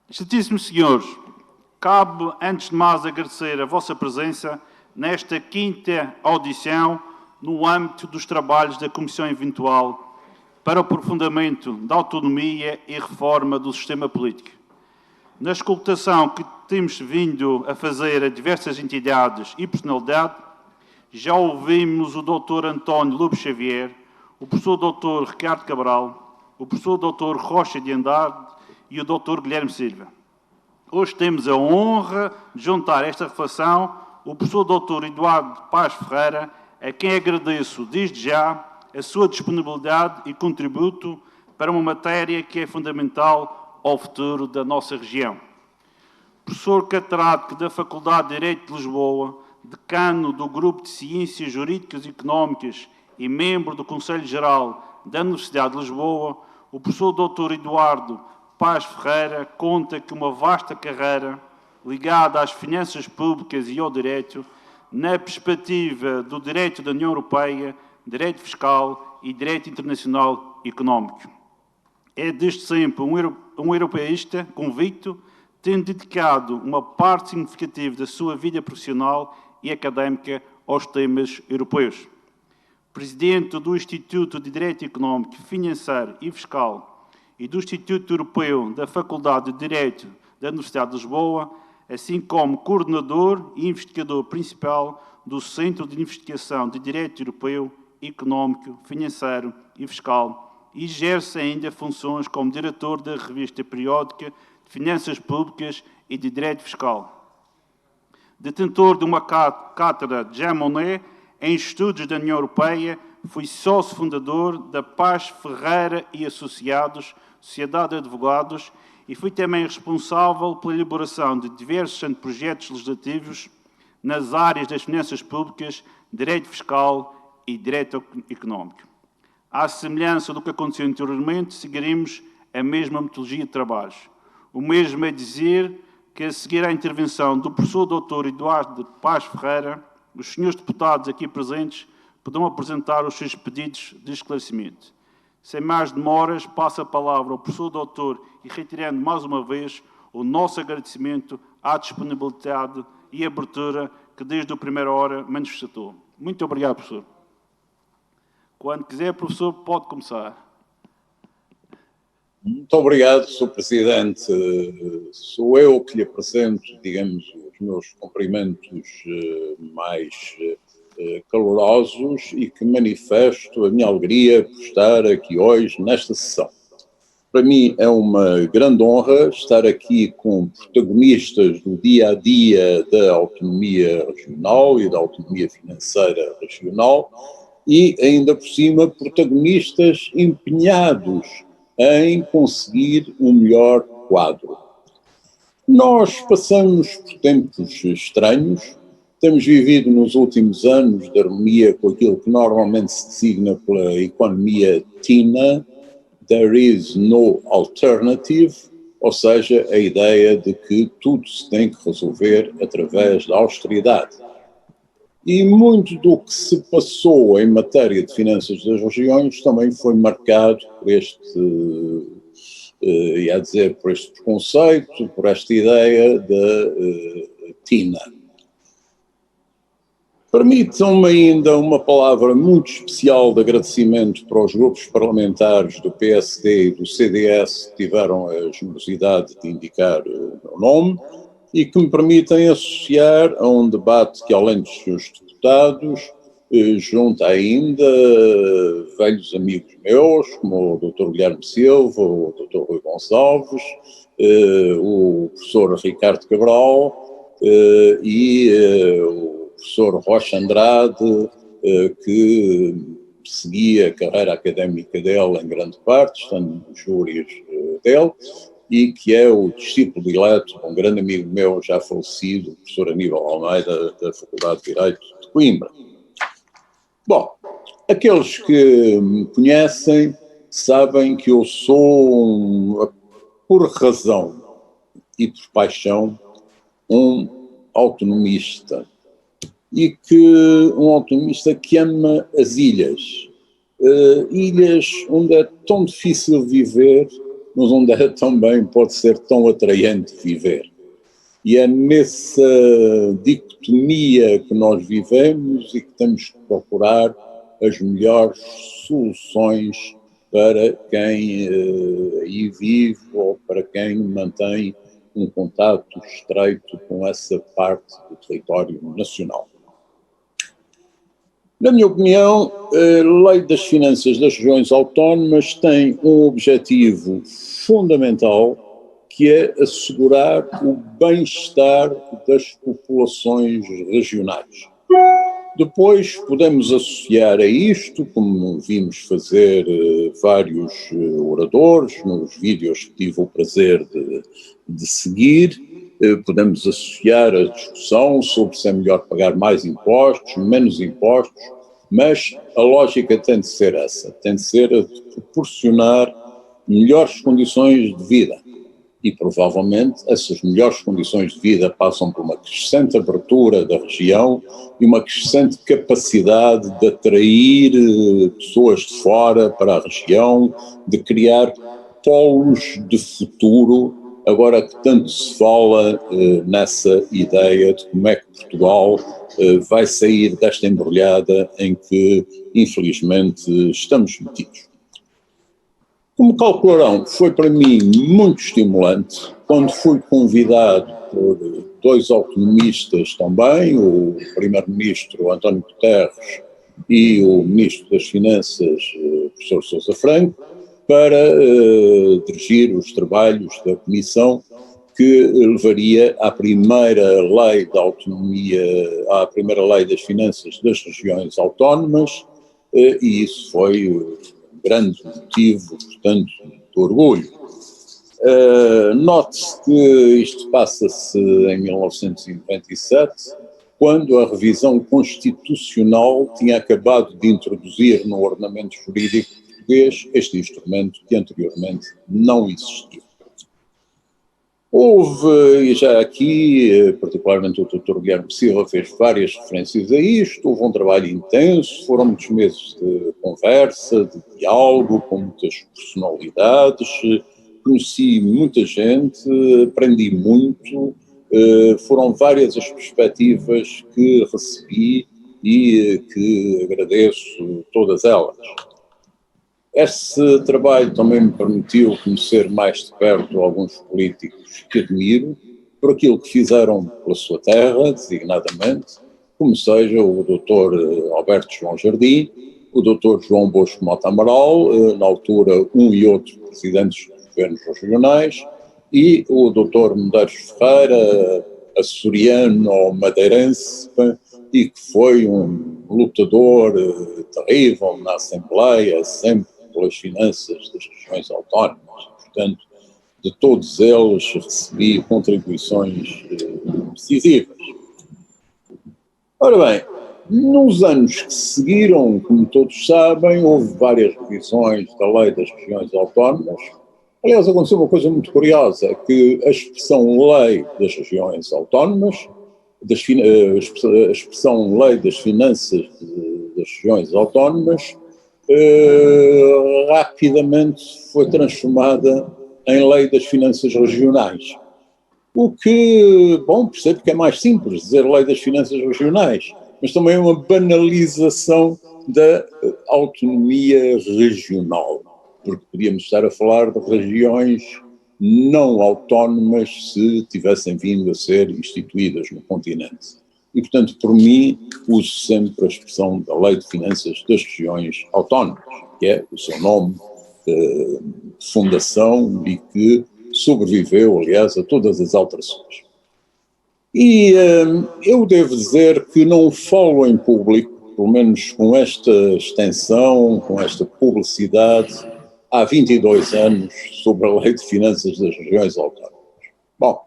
Excelentíssimos senhores, cabe, antes de mais, agradecer a vossa presença nesta quinta audição no âmbito dos trabalhos da Comissão Eventual para o aprofundamento da autonomia e reforma do sistema político. Na escutação que temos vindo a fazer a diversas entidades e personalidades, já ouvimos o Dr. António Lobo Xavier, o professor Dr. Ricardo Cabral, o professor Dr. Rocha de Andrade e o Dr. Guilherme Silva. Hoje temos a honra de juntar a esta reflexão o professor Dr. Eduardo Paz Ferreira, a quem agradeço desde já a sua disponibilidade e contributo para uma matéria que é fundamental ao futuro da nossa região. Professor catedrático da Faculdade de Direito de Lisboa, decano do Grupo de Ciências Jurídicas e Económicas e membro do Conselho Geral da Universidade de Lisboa, o professor Dr. Eduardo Paz Ferreira conta com uma vasta carreira ligada às finanças públicas e ao direito, na perspectiva do direito da União Europeia, direito fiscal e direito internacional económico. É desde sempre um europeísta convicto, tendo dedicado uma parte significativa da sua vida profissional e académica aos temas europeus. Presidente do Instituto de Direito Económico, Financeiro e Fiscal e do Instituto Europeu da Faculdade de Direito da Universidade de Lisboa, assim como coordenador e investigador principal do Centro de Investigação de Direito Europeu, Económico, Financeiro e Fiscal, e exerce ainda funções como diretor da revista periódica de Finanças Públicas e de Direito Fiscal. Detentor de uma cátedra Jean Monnet em Estudos da União Europeia, foi sócio fundador da Paz Ferreira e Associados, Sociedade de Advogados, e foi também responsável pela elaboração de diversos projetos legislativos nas áreas das finanças públicas, direito fiscal e direito económico. À semelhança do que aconteceu anteriormente, seguiremos a mesma metodologia de trabalhos. O mesmo é dizer que, a seguir à intervenção do professor Dr. Eduardo Paz Ferreira, os senhores deputados aqui presentes poderão apresentar os seus pedidos de esclarecimento. Sem mais demoras, passo a palavra ao professor doutor e reiterando mais uma vez o nosso agradecimento à disponibilidade e abertura que desde a primeira hora manifestou. Muito obrigado, professor. Quando quiser, professor, pode começar. Muito obrigado, Sr. Presidente. Sou eu que lhe apresento, digamos, os meus cumprimentos mais calorosos e que manifesto a minha alegria por estar aqui hoje nesta sessão. Para mim é uma grande honra estar aqui com protagonistas do dia-a-dia da autonomia regional e da autonomia financeira regional e, ainda por cima, protagonistas empenhados em conseguir um melhor quadro. Nós passamos por tempos estranhos. Temos vivido nos últimos anos de harmonia com aquilo que normalmente se designa pela economia TINA, there is no alternative, ou seja, a ideia de que tudo se tem que resolver através da austeridade. E muito do que se passou em matéria de finanças das regiões também foi marcado por por este preconceito, por esta ideia da TINA. Permitam-me ainda uma palavra muito especial de agradecimento para os grupos parlamentares do PSD e do CDS que tiveram a generosidade de indicar o meu nome e que me permitem associar a um debate que, além dos seus deputados, junta ainda velhos amigos meus, como o Dr. Guilherme Silva, o Dr. Rui Gonçalves, o professor Ricardo Cabral e o professor Rocha Andrade, que seguia a carreira académica dele em grande parte, estando nos júris dele, e que é o discípulo dileto de um grande amigo meu já falecido, o professor Aníbal Almeida, da Faculdade de Direito de Coimbra. Bom, aqueles que me conhecem sabem que eu sou, por razão e por paixão, um autonomista. E que um autonomista que ama as ilhas. Ilhas onde é tão difícil viver mas onde também pode ser tão atraente viver. E é nessa dicotomia que nós vivemos e que temos que procurar as melhores soluções para quem aí vive ou para quem mantém um contato estreito com essa parte do território nacional. Na minha opinião, a Lei das Finanças das Regiões Autónomas tem um objetivo fundamental, que é assegurar o bem-estar das populações regionais. Depois podemos associar a isto, como vimos fazer vários oradores nos vídeos que tive o prazer de seguir, podemos associar a discussão sobre se é melhor pagar mais impostos, menos impostos, mas a lógica tem de ser essa, tem de ser a de proporcionar melhores condições de vida. E provavelmente essas melhores condições de vida passam por uma crescente abertura da região e uma crescente capacidade de atrair pessoas de fora para a região, de criar polos de futuro, agora que tanto se fala nessa ideia de como é que Portugal vai sair desta embrulhada em que, infelizmente, estamos metidos. Como calcularão, foi para mim muito estimulante quando fui convidado por dois autonomistas também, o primeiro-ministro António Guterres e o ministro das Finanças, professor Sousa Franco, para dirigir os trabalhos da comissão que levaria à primeira lei da autonomia, à primeira lei das finanças das regiões autónomas, e isso foi grande motivo, portanto, de orgulho. Note-se que isto passa-se em 1997, quando a revisão constitucional tinha acabado de introduzir no ordenamento jurídico português este instrumento que anteriormente não existia. Houve, e já aqui, particularmente o Dr. Guilherme Silva fez várias referências a isto, houve um trabalho intenso, foram muitos meses de conversa, de diálogo com muitas personalidades, conheci muita gente, aprendi muito, foram várias as perspectivas que recebi e que agradeço todas elas. Esse trabalho também me permitiu conhecer mais de perto alguns políticos que admiro, por aquilo que fizeram pela sua terra, designadamente, como seja o Dr. Alberto João Jardim, o Dr. João Bosco Mota Amaral, na altura um e outro presidentes dos governos regionais, e o Dr. Medeiros Ferreira, açoriano madeirense, e que foi um lutador terrível na Assembleia, sempre pelas finanças das regiões autónomas. Portanto, de todos eles recebi contribuições decisivas. Ora bem, nos anos que seguiram, como todos sabem, houve várias revisões da Lei das Regiões Autónomas. Aliás, aconteceu uma coisa muito curiosa, que a expressão Lei das Regiões Autónomas, a expressão Lei das Finanças das Regiões Autónomas, rapidamente foi transformada em Lei das Finanças Regionais. O que, bom, percebo que é mais simples dizer Lei das Finanças Regionais, mas também é uma banalização da autonomia regional, porque podíamos estar a falar de regiões não autónomas se tivessem vindo a ser instituídas no continente. E, portanto, por mim, uso sempre a expressão da Lei de Finanças das Regiões Autónomas, que é o seu nome de fundação e que sobreviveu, aliás, a todas as alterações. E eu devo dizer que não falo em público, pelo menos com esta extensão, com esta publicidade, há 22 anos sobre a Lei de Finanças das Regiões Autónomas. Bom,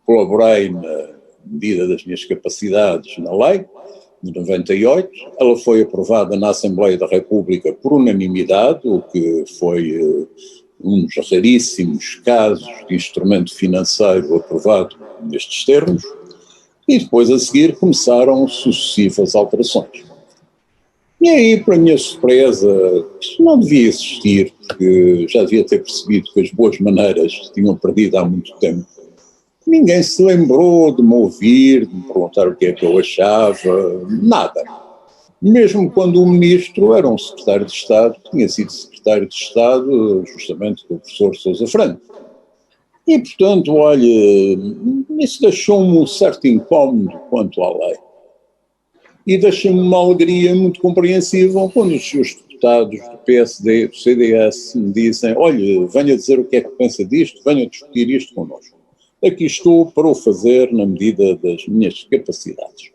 colaborei na medida das minhas capacidades na lei, de 98, ela foi aprovada na Assembleia da República por unanimidade, o que foi um dos raríssimos casos de instrumento financeiro aprovado nestes termos, e depois a seguir começaram sucessivas alterações. E aí, para a minha surpresa, isto não devia existir, porque já devia ter percebido que as boas maneiras tinham perdido há muito tempo. Ninguém se lembrou de me ouvir, de me perguntar o que é que eu achava, nada. Mesmo quando o ministro era um secretário de Estado, tinha sido secretário de Estado justamente do professor Sousa Franco. E, portanto, olha, isso deixou-me um certo incómodo quanto à lei. E deixa-me uma alegria muito compreensível quando os seus deputados do PSD, do CDS, me dizem: olha, venha dizer o que é que pensa disto, venha discutir isto connosco. Aqui estou para o fazer na medida das minhas capacidades.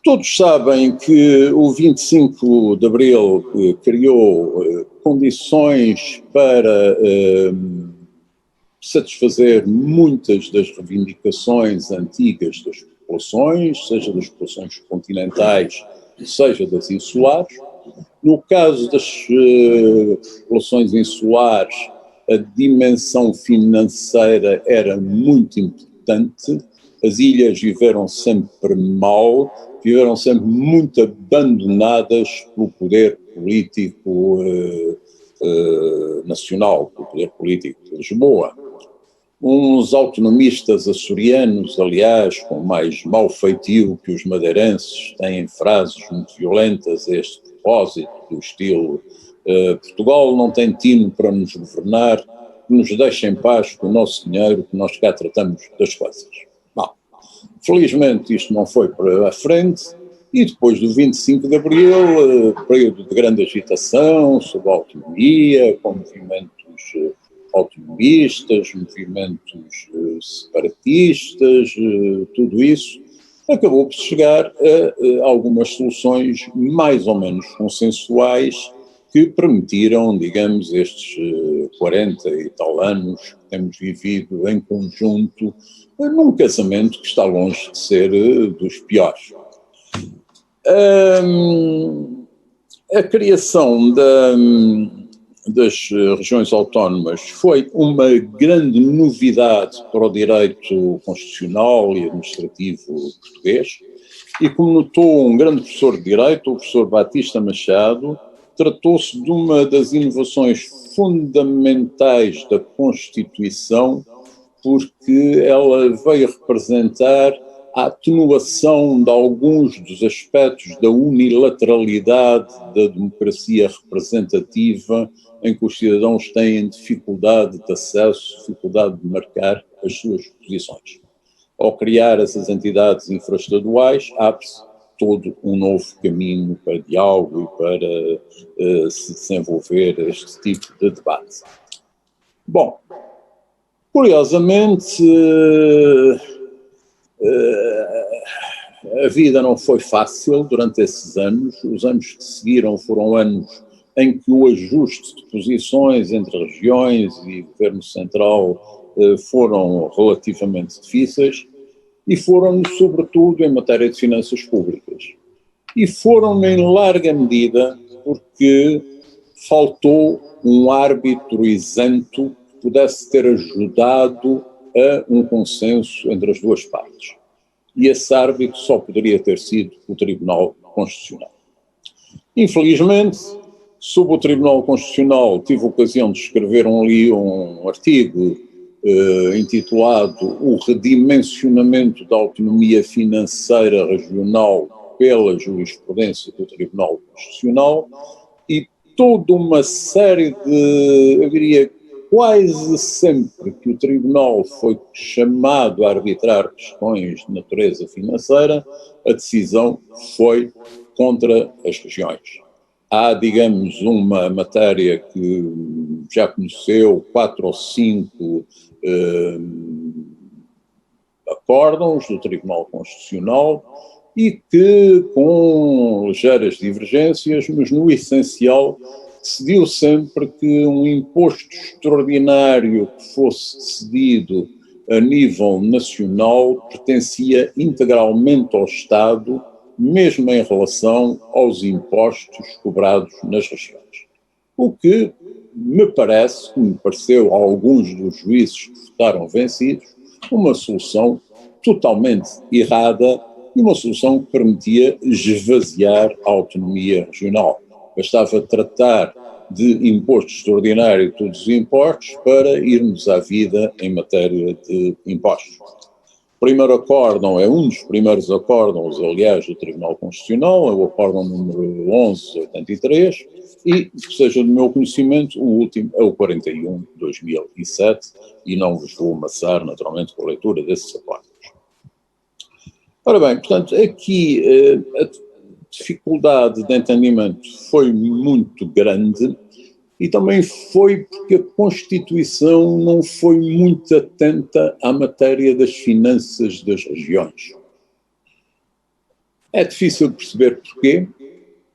Todos sabem que o 25 de Abril criou condições para satisfazer muitas das reivindicações antigas das populações, seja das populações continentais, seja das insulares. No caso das populações insulares, a dimensão financeira era muito importante. As ilhas viveram sempre mal, viveram sempre muito abandonadas pelo poder político nacional, pelo poder político de Lisboa. Uns autonomistas açorianos, aliás, com mais mau feitio que os madeirenses, têm frases muito violentas a este propósito, do estilo Portugal não tem tino para nos governar, que nos deixe em paz com o nosso dinheiro, que nós cá tratamos das coisas. Bom, felizmente isto não foi para a frente, e depois do 25 de Abril, período de grande agitação sobre a autonomia, com movimentos autonomistas, movimentos separatistas, tudo isso, acabou por chegar a algumas soluções mais ou menos consensuais que permitiram, digamos, estes 40 e tal anos que temos vivido em conjunto num casamento que está longe de ser dos piores. A criação das regiões autónomas foi uma grande novidade para o direito constitucional e administrativo português e, como notou um grande professor de direito, o professor Batista Machado, tratou-se de uma das inovações fundamentais da Constituição, porque ela veio representar a atenuação de alguns dos aspectos da unilateralidade da democracia representativa, em que os cidadãos têm dificuldade de acesso, dificuldade de marcar as suas posições. Ao criar essas entidades infraestaduais, abre-se todo um novo caminho para diálogo e para se desenvolver este tipo de debate. Bom, curiosamente, a vida não foi fácil durante esses anos. Os anos que seguiram foram anos em que o ajuste de posições entre regiões e governo central foram relativamente difíceis e foram, sobretudo, em matéria de finanças públicas. E foram, em larga medida, porque faltou um árbitro isento que pudesse ter ajudado a um consenso entre as duas partes. E esse árbitro só poderia ter sido o Tribunal Constitucional. Infelizmente, sob o Tribunal Constitucional, tive a ocasião de escrever um artigo intitulado O Redimensionamento da Autonomia Financeira Regional pela Jurisprudência do Tribunal Constitucional, e toda uma série de, eu diria, quase sempre que o Tribunal foi chamado a arbitrar questões de natureza financeira, a decisão foi contra as regiões. Há, digamos, uma matéria que já conheceu 4 ou 5 acórdãos do Tribunal Constitucional e que, com ligeiras divergências, mas no essencial, decidiu sempre que um imposto extraordinário que fosse decidido a nível nacional pertencia integralmente ao Estado, mesmo em relação aos impostos cobrados nas regiões. O que me pareceu a alguns dos juízes que votaram vencidos, uma solução totalmente errada, e uma solução que permitia esvaziar a autonomia regional. Bastava tratar de imposto extraordinário de todos os impostos para irmos à vida em matéria de impostos. O primeiro acórdão é um dos primeiros acórdãos, aliás, do Tribunal Constitucional, é o acórdão número 1183, e, seja do meu conhecimento, o último é o 41 de 2007, e não vos vou amassar, naturalmente, com a leitura desses acórdãos. Ora bem, portanto, aqui a dificuldade de entendimento foi muito grande, e também foi porque a Constituição não foi muito atenta à matéria das finanças das regiões. É difícil perceber porquê.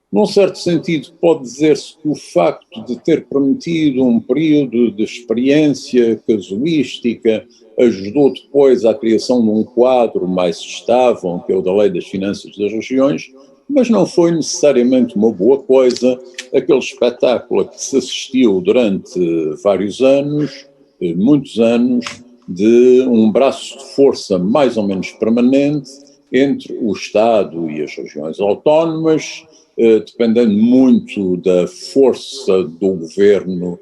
Num certo sentido, pode dizer-se que o facto de ter permitido um período de experiência casuística ajudou depois à criação de um quadro mais estável, que é o da Lei das Finanças das Regiões, mas não foi necessariamente uma boa coisa aquele espetáculo a que se assistiu durante vários anos, muitos anos, de um braço de força mais ou menos permanente entre o Estado e as regiões autónomas, dependendo muito da força do governo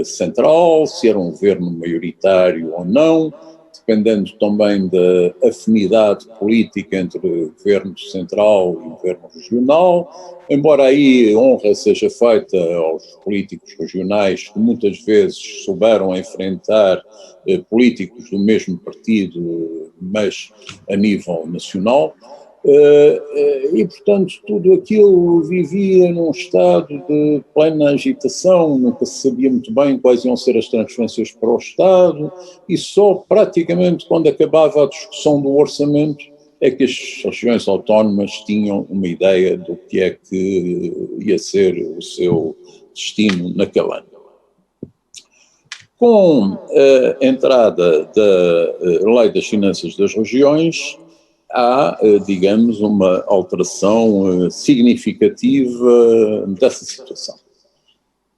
central, se era um governo maioritário ou não, dependendo também da afinidade política entre o governo central e o governo regional, embora aí honra seja feita aos políticos regionais que muitas vezes souberam enfrentar políticos do mesmo partido, mas a nível nacional. E, portanto, tudo aquilo vivia num estado de plena agitação, nunca se sabia muito bem quais iam ser as transferências para o Estado, e só praticamente quando acabava a discussão do orçamento é que as regiões autónomas tinham uma ideia do que é que ia ser o seu destino naquele ano. Com a entrada da Lei das Finanças das Regiões, há, digamos, uma alteração significativa dessa situação.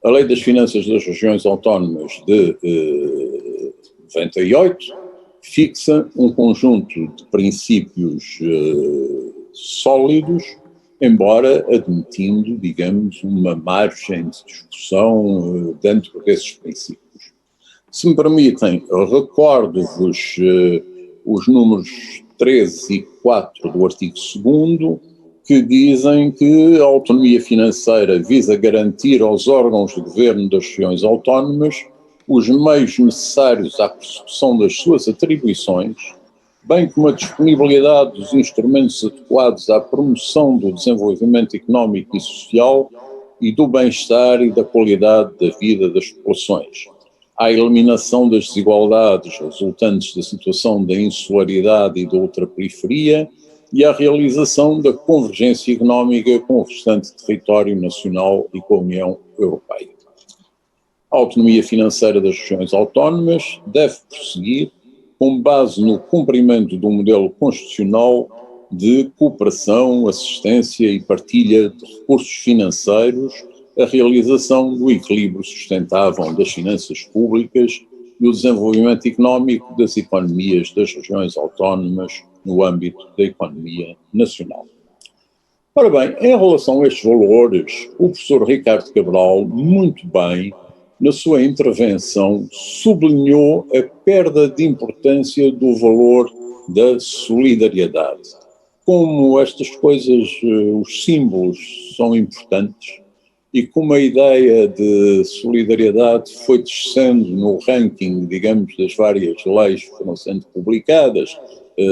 A Lei das Finanças das Regiões Autónomas de 98 fixa um conjunto de princípios sólidos, embora admitindo, digamos, uma margem de discussão dentro desses princípios. Se me permitem, recordo-vos os números 13 e 4 do artigo 2º, que dizem que a autonomia financeira visa garantir aos órgãos de governo das regiões autónomas os meios necessários à prossecução das suas atribuições, bem como a disponibilidade dos instrumentos adequados à promoção do desenvolvimento económico e social e do bem-estar e da qualidade da vida das populações, à eliminação das desigualdades resultantes da situação da insularidade e da ultraperiferia e à realização da convergência económica com o restante território nacional e com a União Europeia. A autonomia financeira das regiões autónomas deve prosseguir com base no cumprimento de um modelo constitucional de cooperação, assistência e partilha de recursos financeiros, a realização do equilíbrio sustentável das finanças públicas e o desenvolvimento económico das economias das regiões autónomas no âmbito da economia nacional. Ora bem, em relação a estes valores, o professor Ricardo Cabral, muito bem, na sua intervenção, sublinhou a perda de importância do valor da solidariedade. Como estas coisas, os símbolos são importantes, e como a ideia de solidariedade foi descendo no ranking, digamos, das várias leis que foram sendo publicadas,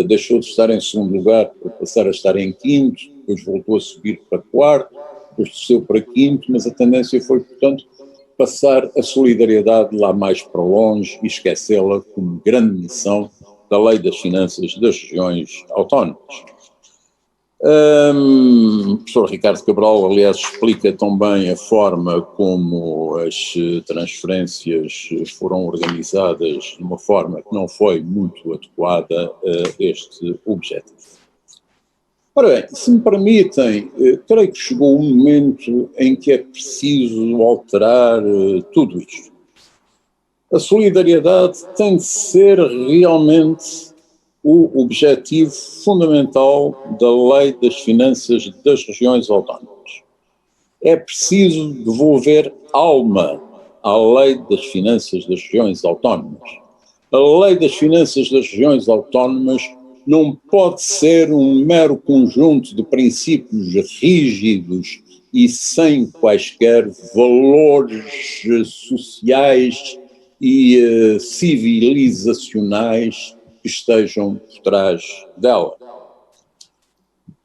deixou de estar em segundo lugar para passar a estar em quinto, depois voltou a subir para quarto, depois desceu para quinto, mas a tendência foi, portanto, passar a solidariedade lá mais para longe e esquecê-la como grande missão da Lei das Finanças das Regiões Autónomas. O professor Ricardo Cabral, aliás, explica também a forma como as transferências foram organizadas de uma forma que não foi muito adequada a este objetivo. Ora bem, se me permitem, creio que chegou um momento em que é preciso alterar tudo isto. A solidariedade tem de ser realmente o objetivo fundamental da Lei das Finanças das Regiões Autónomas. É preciso devolver alma à Lei das Finanças das Regiões Autónomas. A Lei das Finanças das Regiões Autónomas não pode ser um mero conjunto de princípios rígidos e sem quaisquer valores sociais e civilizacionais que estejam por trás dela.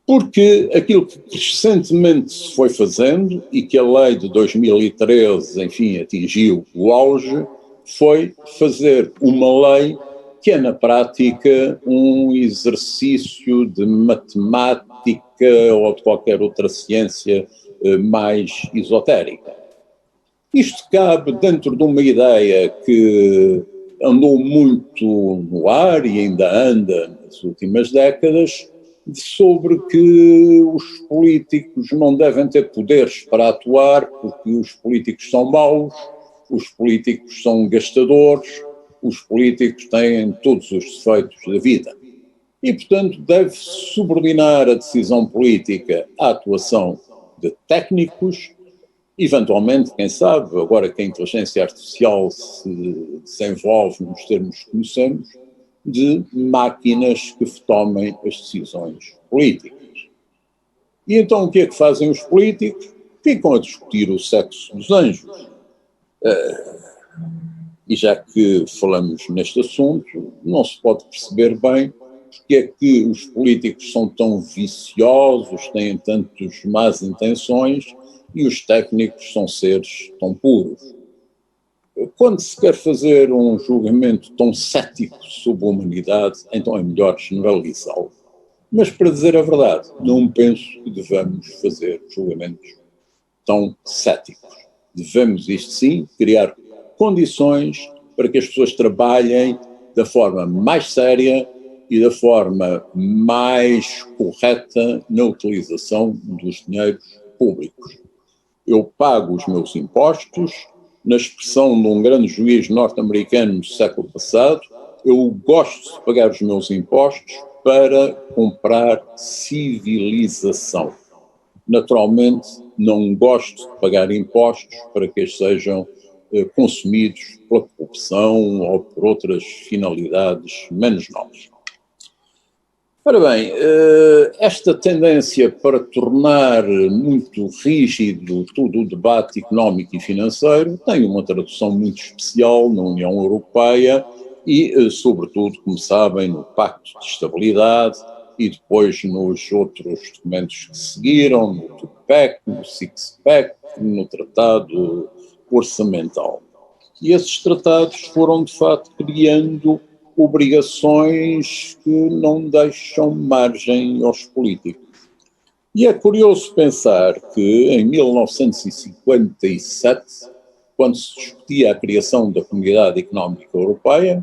Porque aquilo que recentemente se foi fazendo e que a lei de 2013, enfim, atingiu o auge, foi fazer uma lei que é, na prática, um exercício de matemática ou de qualquer outra ciência mais esotérica. Isto cabe dentro de uma ideia que andou muito no ar e ainda anda nas últimas décadas, sobre que os políticos não devem ter poderes para atuar porque os políticos são maus, os políticos são gastadores, os políticos têm todos os defeitos da vida. E, portanto, deve-se subordinar a decisão política à atuação de técnicos, eventualmente, quem sabe, agora que a inteligência artificial se desenvolve nos termos que conhecemos, de máquinas que tomem as decisões políticas. E então o que é que fazem os políticos? Ficam a discutir o sexo dos anjos. E já que falamos neste assunto, não se pode perceber bem porque é que os políticos são tão viciosos, têm tantas más intenções e os técnicos são seres tão puros. Quando se quer fazer um julgamento tão cético sobre a humanidade, então é melhor generalizá-lo. Mas, para dizer a verdade, não penso que devamos fazer julgamentos tão céticos. Devemos, isto sim, criar condições para que as pessoas trabalhem da forma mais séria e da forma mais correta na utilização dos dinheiros públicos. Eu pago os meus impostos. Na expressão de um grande juiz norte-americano do século passado, eu gosto de pagar os meus impostos para comprar civilização. Naturalmente, não gosto de pagar impostos para que eles sejam consumidos pela corrupção ou por outras finalidades menos nobres. Ora bem, esta tendência para tornar muito rígido todo o debate económico e financeiro tem uma tradução muito especial na União Europeia e, sobretudo, como sabem, no Pacto de Estabilidade e depois nos outros documentos que seguiram, no Two-Pack, no Six-Pack, no Tratado Orçamental. E esses tratados foram, de facto, criando obrigações que não deixam margem aos políticos. E é curioso pensar que em 1957, quando se discutia a criação da Comunidade Económica Europeia,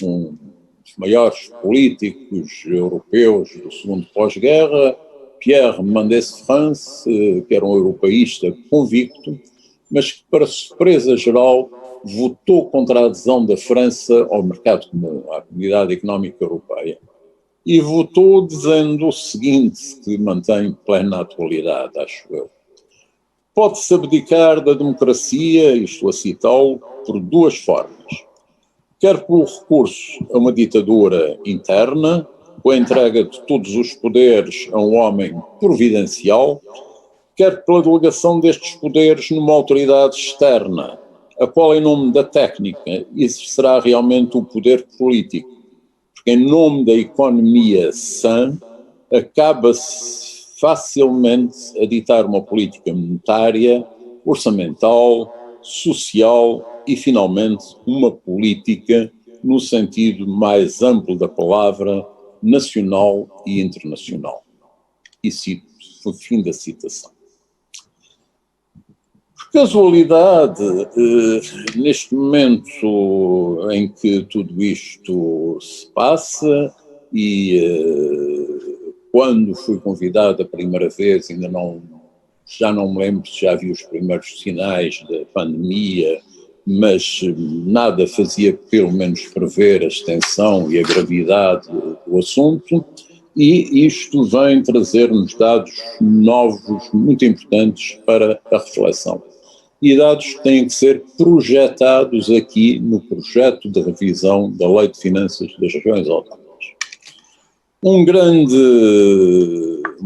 um dos maiores políticos europeus do segundo pós-guerra, Pierre Mendès France, que era um europeísta convicto, mas que, para surpresa geral, votou contra a adesão da França ao mercado comum, à Comunidade Económica Europeia. E votou dizendo o seguinte, que mantém plena atualidade, acho eu. Pode-se abdicar da democracia, estou a citá-lo, por duas formas. Quer pelo recurso a uma ditadura interna, com a entrega de todos os poderes a um homem providencial, quer pela delegação destes poderes numa autoridade externa, a qual, em nome da técnica, exercerá realmente o poder político, porque, em nome da economia sã, acaba-se facilmente a ditar uma política monetária, orçamental, social e, finalmente, uma política no sentido mais amplo da palavra, nacional e internacional. E cito, foi o fim da citação. Casualidade, neste momento em que tudo isto se passa e quando fui convidado a primeira vez, já não me lembro se já vi os primeiros sinais da pandemia mas nada fazia pelo menos prever a extensão e a gravidade do assunto, e isto vem trazer-nos dados novos, muito importantes para a reflexão. E dados que têm que ser projetados aqui no projeto de revisão da Lei de Finanças das Regiões Autónomas. Uma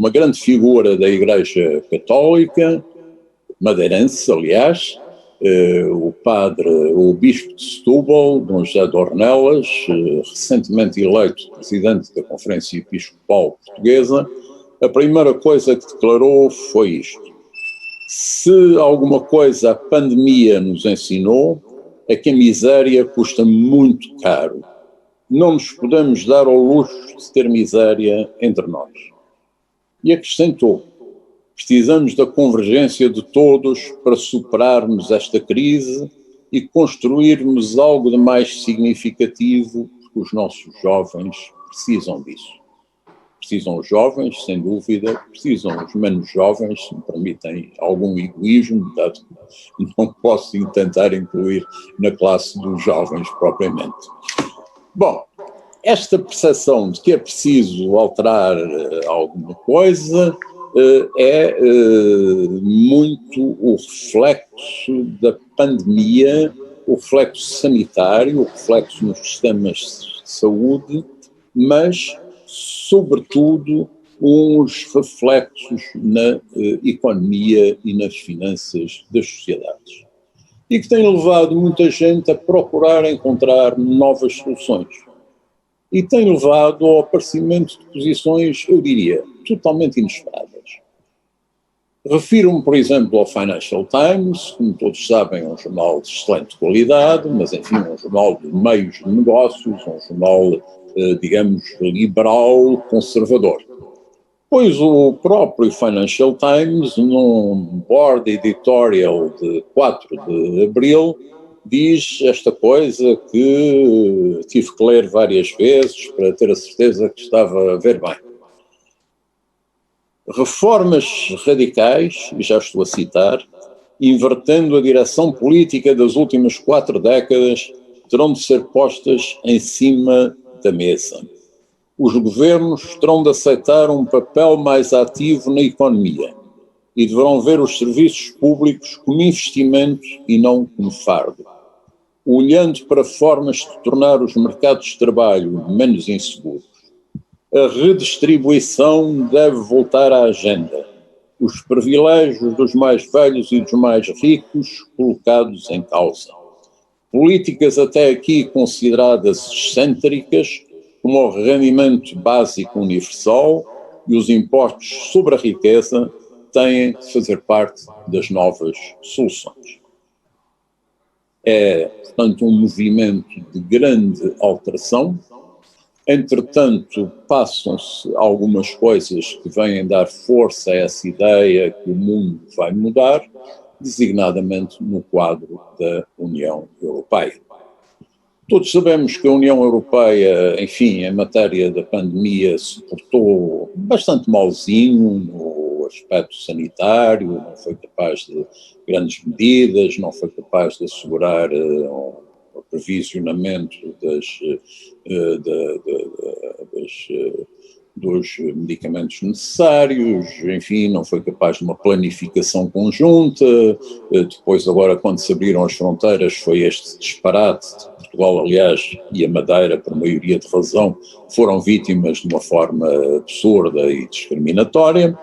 grande figura da Igreja Católica, madeirense, aliás, o bispo de Setúbal, Dom José de Ornelas, recentemente eleito presidente da Conferência Episcopal Portuguesa, a primeira coisa que declarou foi isto: se alguma coisa a pandemia nos ensinou, é que a miséria custa muito caro. Não nos podemos dar ao luxo de ter miséria entre nós. E acrescentou: precisamos da convergência de todos para superarmos esta crise e construirmos algo de mais significativo, porque os nossos jovens precisam disso. Precisam os jovens, sem dúvida, precisam os menos jovens, se me permitem algum egoísmo, dado que não posso tentar incluir na classe dos jovens propriamente. Bom, esta percepção de que é preciso alterar alguma coisa é muito o reflexo da pandemia, o reflexo sanitário, o reflexo nos sistemas de saúde, mas, sobretudo, uns reflexos na economia e nas finanças das sociedades. E que tem levado muita gente a procurar encontrar novas soluções. E tem levado ao aparecimento de posições, eu diria, totalmente inesperadas. Refiro-me, por exemplo, ao Financial Times, como todos sabem, é um jornal de excelente qualidade, mas, enfim, é um jornal de meios de negócios, um jornal, digamos, liberal, conservador. Pois o próprio Financial Times, num board editorial de 4 de abril, diz esta coisa que tive que ler várias vezes para ter a certeza que estava a ver bem. Reformas radicais, e já estou a citar, invertendo a direção política das últimas 4 décadas, terão de ser postas em cima da mesa. Os governos terão de aceitar um papel mais ativo na economia e deverão ver os serviços públicos como investimento e não como fardo, olhando para formas de tornar os mercados de trabalho menos inseguros. A redistribuição deve voltar à agenda. Os privilégios dos mais velhos e dos mais ricos colocados em causa. Políticas até aqui consideradas excêntricas, como o rendimento básico universal e os impostos sobre a riqueza, têm de fazer parte das novas soluções. É, portanto, um movimento de grande alteração. Entretanto, passam-se algumas coisas que vêm dar força a essa ideia que o mundo vai mudar, designadamente no quadro da União Europeia. Todos sabemos que a União Europeia, enfim, em matéria da pandemia, se portou bastante malzinho no aspecto sanitário, não foi capaz de grandes medidas, não foi capaz de assegurar o aprovisionamento dos medicamentos necessários, enfim, não foi capaz de uma planificação conjunta. Depois, agora, quando se abriram as fronteiras, foi este disparate. Portugal, aliás, e a Madeira, por maioria de razão, foram vítimas de uma forma absurda e discriminatória.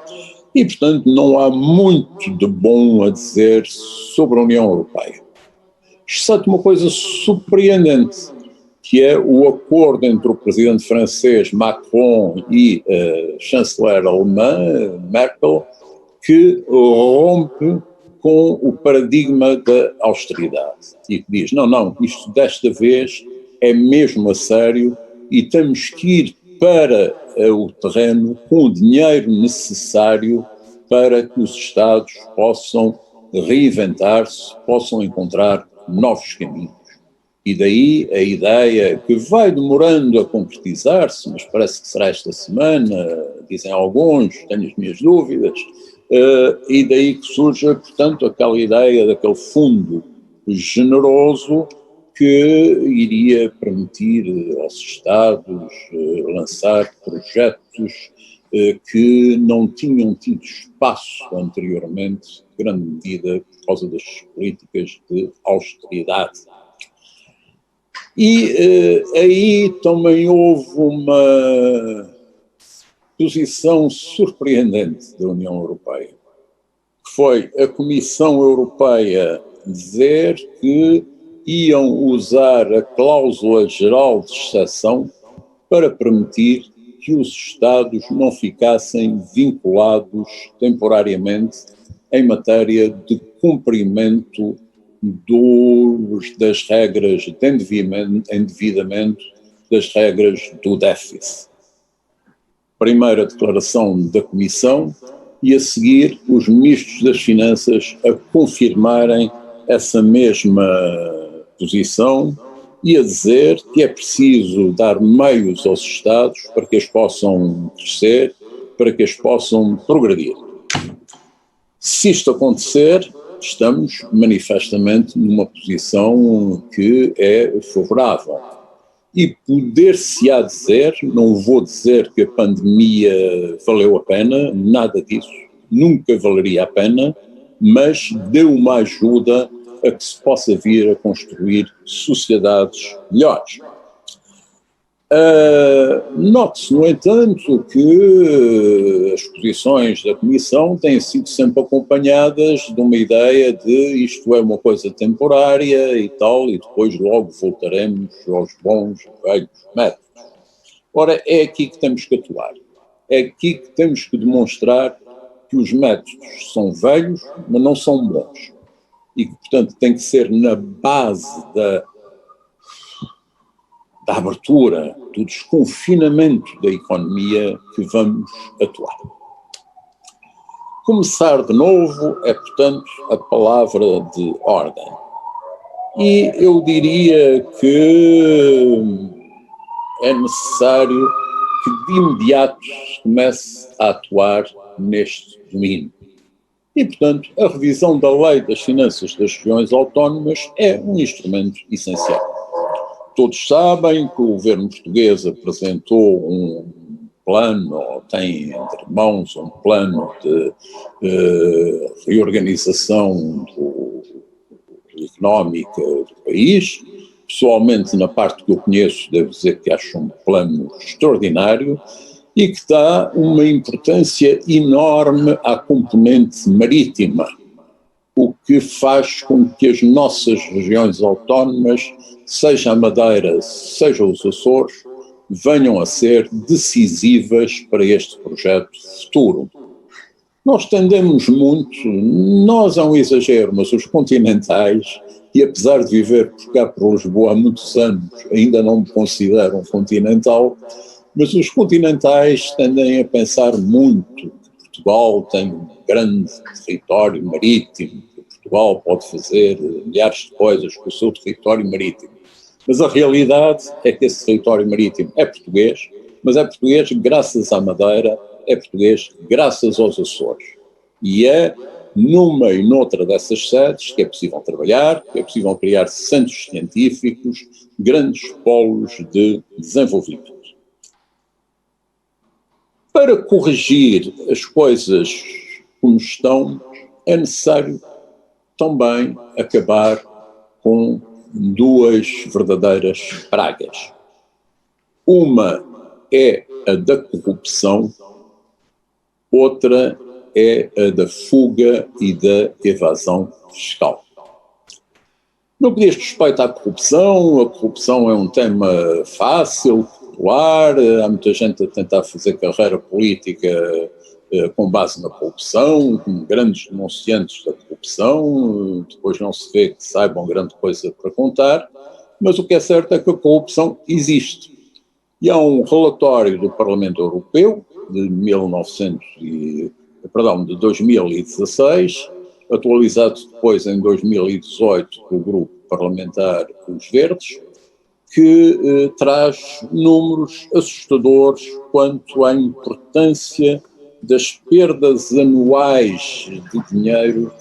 E, portanto, não há muito de bom a dizer sobre a União Europeia. Exceto uma coisa surpreendente, que é o acordo entre o presidente francês Macron e a chanceler alemã Merkel, que rompe com o paradigma da austeridade e que diz, não, isto desta vez é mesmo a sério e temos que ir para o terreno com o dinheiro necessário para que os Estados possam reinventar-se, possam encontrar novos caminhos. E daí a ideia que vai demorando a concretizar-se, mas parece que será esta semana, dizem alguns, tenho as minhas dúvidas, e daí que surge, portanto, aquela ideia daquele fundo generoso que iria permitir aos Estados lançar projetos que não tinham tido espaço anteriormente, em grande medida por causa das políticas de austeridade. E aí também houve uma posição surpreendente da União Europeia, que foi a Comissão Europeia dizer que iam usar a cláusula geral de exceção para permitir que os Estados não ficassem vinculados temporariamente em matéria de cumprimento das regras de endividamento, das regras do déficit. Primeira declaração da Comissão e a seguir os ministros das Finanças a confirmarem essa mesma posição e a dizer que é preciso dar meios aos Estados para que eles possam crescer, para que eles possam progredir. Se isto acontecer, estamos manifestamente numa posição que é favorável. E poder-se-á dizer, não vou dizer que a pandemia valeu a pena, nada disso, nunca valeria a pena, mas deu uma ajuda a que se possa vir a construir sociedades melhores. Note-se, no entanto, que as posições da Comissão têm sido sempre acompanhadas de uma ideia de isto é uma coisa temporária e tal, e depois logo voltaremos aos bons velhos métodos. Ora, é aqui que temos que atuar. É aqui que temos que demonstrar que os métodos são velhos, mas não são bons. E que, portanto, tem que ser na base da abertura, do desconfinamento da economia que vamos atuar. Começar de novo é, portanto, a palavra de ordem. E eu diria que é necessário que de imediato se comece a atuar neste domínio. E, portanto, a revisão da Lei das Finanças das Regiões Autónomas é um instrumento essencial. Todos sabem que o governo português apresentou um plano, ou tem entre mãos um plano de reorganização económica do país. Pessoalmente, na parte que eu conheço, devo dizer que acho um plano extraordinário e que dá uma importância enorme à componente marítima, o que faz com que as nossas regiões autónomas, seja a Madeira, seja os Açores, venham a ser decisivas para este projeto futuro. Nós tendemos muito, nós é um exagero, mas os continentais, e apesar de viver por cá por Lisboa há muitos anos, ainda não me considero um continental, mas os continentais tendem a pensar muito que Portugal tem um grande território marítimo, que Portugal pode fazer milhares de coisas com o seu território marítimo. Mas a realidade é que esse território marítimo é português, mas é português graças à Madeira, é português graças aos Açores. E é numa e noutra dessas sedes que é possível trabalhar, que é possível criar centros científicos, grandes polos de desenvolvimento. Para corrigir as coisas como estão, é necessário também acabar com duas verdadeiras pragas. Uma é a da corrupção, outra é a da fuga e da evasão fiscal. No que diz respeito à corrupção, a corrupção é um tema fácil, popular, há muita gente a tentar fazer carreira política com base na corrupção, com grandes denunciantes da corrupção, depois não se vê que saibam grande coisa para contar, mas o que é certo é que a corrupção existe. E há um relatório do Parlamento Europeu de 2016, atualizado depois em 2018 pelo grupo parlamentar Os Verdes, que traz números assustadores quanto à importância das perdas anuais de dinheiro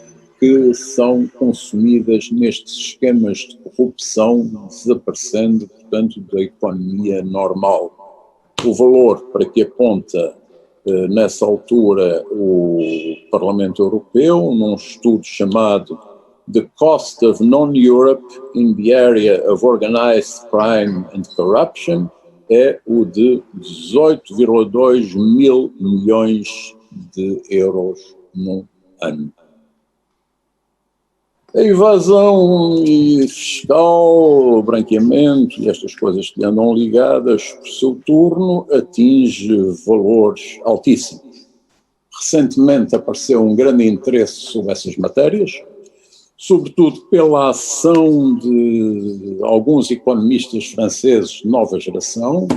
que são consumidas nestes esquemas de corrupção, desaparecendo, portanto, da economia normal. O valor para que aponta nessa altura o Parlamento Europeu, num estudo chamado The Cost of Non-Europe in the Area of Organized Crime and Corruption, é o de 18,2 mil milhões de euros num ano. A evasão fiscal, o branqueamento e estas coisas que andam ligadas, por seu turno, atinge valores altíssimos. Recentemente apareceu um grande interesse sobre essas matérias, sobretudo pela ação de alguns economistas franceses de nova geração,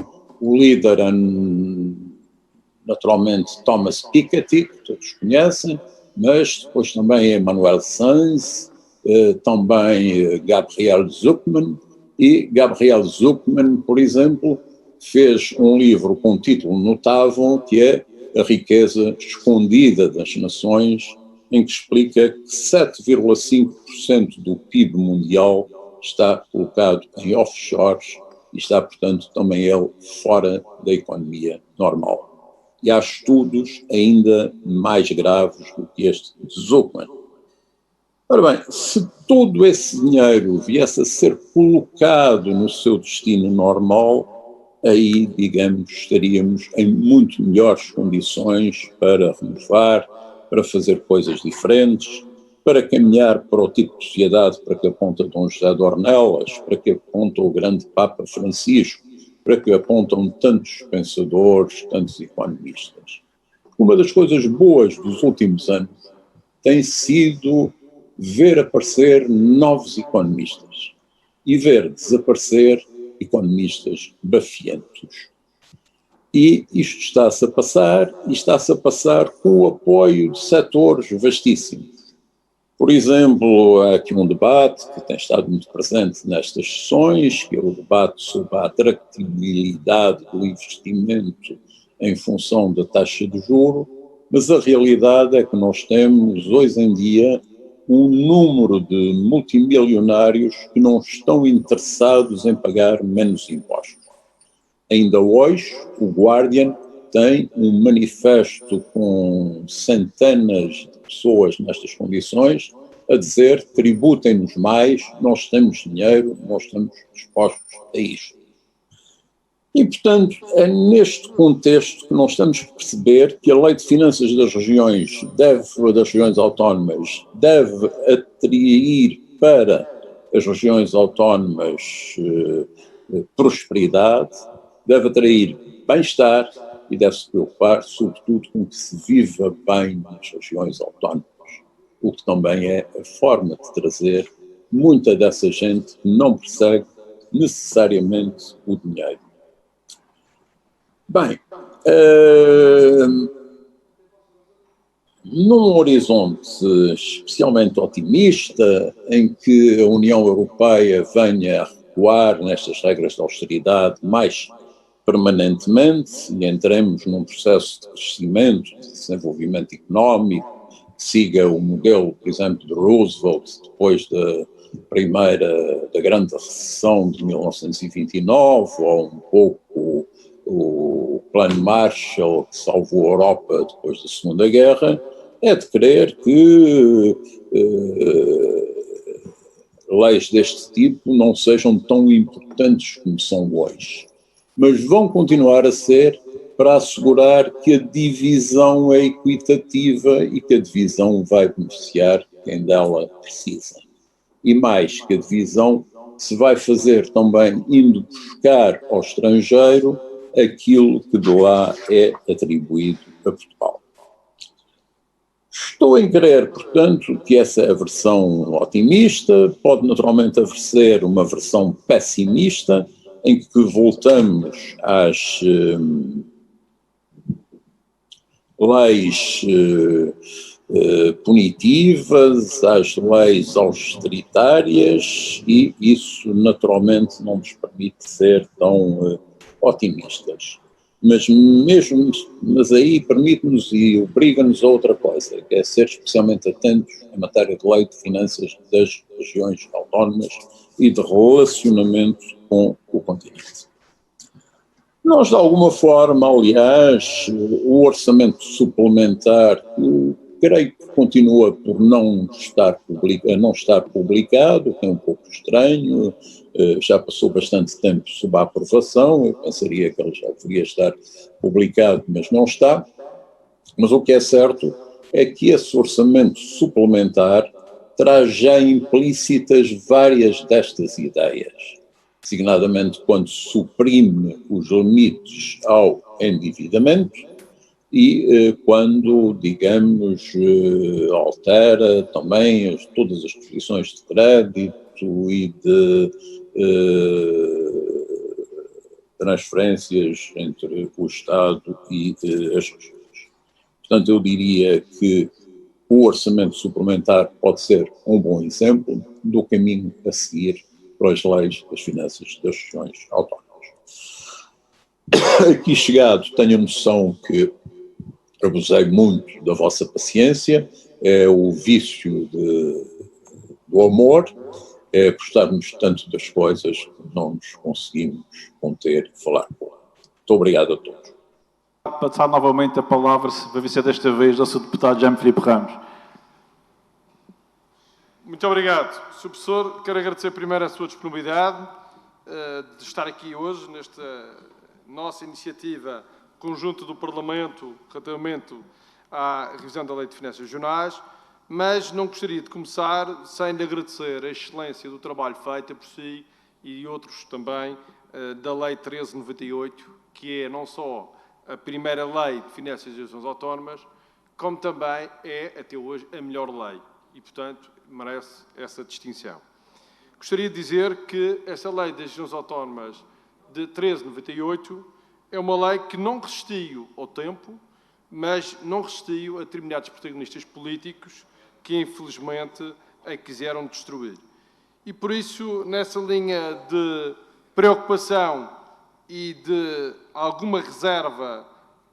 o líder, naturalmente, Thomas Piketty, que todos conhecem, mas depois também Emmanuel Sainz, também Gabriel Zucman, e Gabriel Zucman, por exemplo, fez um livro com um título notável que é A Riqueza Escondida das Nações, em que explica que 7,5% do PIB mundial está colocado em offshores e está, portanto, também ele fora da economia normal. E há estudos ainda mais graves do que este de Zucman. Ora bem, se todo esse dinheiro viesse a ser colocado no seu destino normal, aí, digamos, estaríamos em muito melhores condições para renovar, para fazer coisas diferentes, para caminhar para o tipo de sociedade para que aponta Dom José de Ornelas, para que aponta o grande Papa Francisco, para que apontam tantos pensadores, tantos economistas. Uma das coisas boas dos últimos anos tem sido ver aparecer novos economistas e ver desaparecer economistas bafientos. E isto está-se a passar, e está-se a passar com o apoio de setores vastíssimos. Por exemplo, há aqui um debate que tem estado muito presente nestas sessões, que é o debate sobre a atratividade do investimento em função da taxa de juro, mas a realidade é que nós temos, hoje em dia, um número de multimilionários que não estão interessados em pagar menos impostos. Ainda hoje, o Guardian tem um manifesto com centenas de pessoas nestas condições a dizer: tributem-nos mais, nós temos dinheiro, nós estamos dispostos a isto. E, portanto, é neste contexto que nós temos que perceber que a Lei de Finanças das Regiões Autónomas deve atrair para as regiões autónomas prosperidade, deve atrair bem-estar e deve-se preocupar, sobretudo, com que se viva bem nas regiões autónomas, o que também é a forma de trazer muita dessa gente que não persegue necessariamente o dinheiro. Bem, num horizonte especialmente otimista, em que a União Europeia venha a recuar nestas regras de austeridade mais permanentemente e entremos num processo de crescimento, de desenvolvimento económico, que siga o modelo, por exemplo, de Roosevelt, depois da grande recessão de 1929, ou um pouco o Plano Marshall, que salvou a Europa depois da Segunda Guerra, é de crer que leis deste tipo não sejam tão importantes como são hoje, mas vão continuar a ser para assegurar que a divisão é equitativa e que a divisão vai beneficiar quem dela precisa. E mais, que a divisão se vai fazer também indo buscar ao estrangeiro aquilo que de lá é atribuído a Portugal. Estou em crer, portanto, que essa é a versão otimista, pode naturalmente haver uma versão pessimista, em que voltamos às leis punitivas, às leis austeritárias, e isso naturalmente não nos permite ser tão otimistas. mas aí permite-nos e obriga-nos a outra coisa, que é ser especialmente atentos em matéria de lei de finanças das regiões autónomas e de relacionamento com o continente. Nós, de alguma forma, aliás, o orçamento suplementar, creio que continua por não estar publicado, que é um pouco estranho, já passou bastante tempo sob a aprovação, eu pensaria que ele já deveria estar publicado, mas não está. Mas o que é certo é que esse orçamento suplementar traz já implícitas várias destas ideias, designadamente quando suprime os limites ao endividamento e quando, digamos, altera também todas as posições de crédito e de transferências entre o Estado e as regiões. Portanto, eu diria que o orçamento suplementar pode ser um bom exemplo do caminho a seguir para as leis das finanças das regiões autónomas. Aqui chegado, tenho a noção que abusei muito da vossa paciência, é o vício do amor, é gostarmos tanto das coisas que não nos conseguimos conter e falar pouco. Muito obrigado a todos. Passar novamente a palavra, para ver se é desta vez, ao Sr. Deputado Jaime Filipe Ramos. Muito obrigado, Sr. Professor. Quero agradecer primeiro a sua disponibilidade de estar aqui hoje, nesta nossa iniciativa conjunto do Parlamento relativamente à revisão da Lei de Finanças Regionais, mas não gostaria de começar sem lhe agradecer a excelência do trabalho feito por si e outros também da Lei 1398, que é não só a primeira lei de finanças das regiões autónomas, como também é, até hoje, a melhor lei. E, portanto, merece essa distinção. Gostaria de dizer que essa lei das regiões autónomas de 1398 é uma lei que não resistiu ao tempo, mas não resistiu a determinados protagonistas políticos que, infelizmente, a quiseram destruir. E, por isso, nessa linha de preocupação e de alguma reserva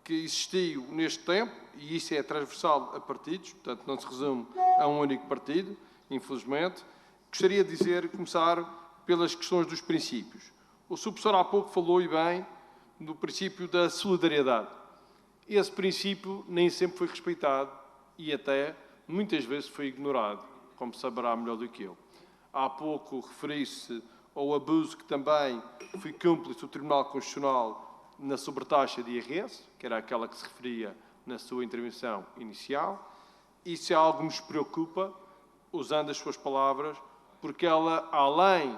que existiu neste tempo, e isso é transversal a partidos, portanto não se resume a um único partido, infelizmente, gostaria de começar pelas questões dos princípios. O Sr. Professor há pouco falou, e bem, do princípio da solidariedade. Esse princípio nem sempre foi respeitado e até muitas vezes foi ignorado, como saberá melhor do que eu. Há pouco referi-se ao abuso que também foi cúmplice do Tribunal Constitucional na sobretaxa de IRS, que era aquela que se referia na sua intervenção inicial. Isso é algo que nos preocupa, usando as suas palavras, porque ela, além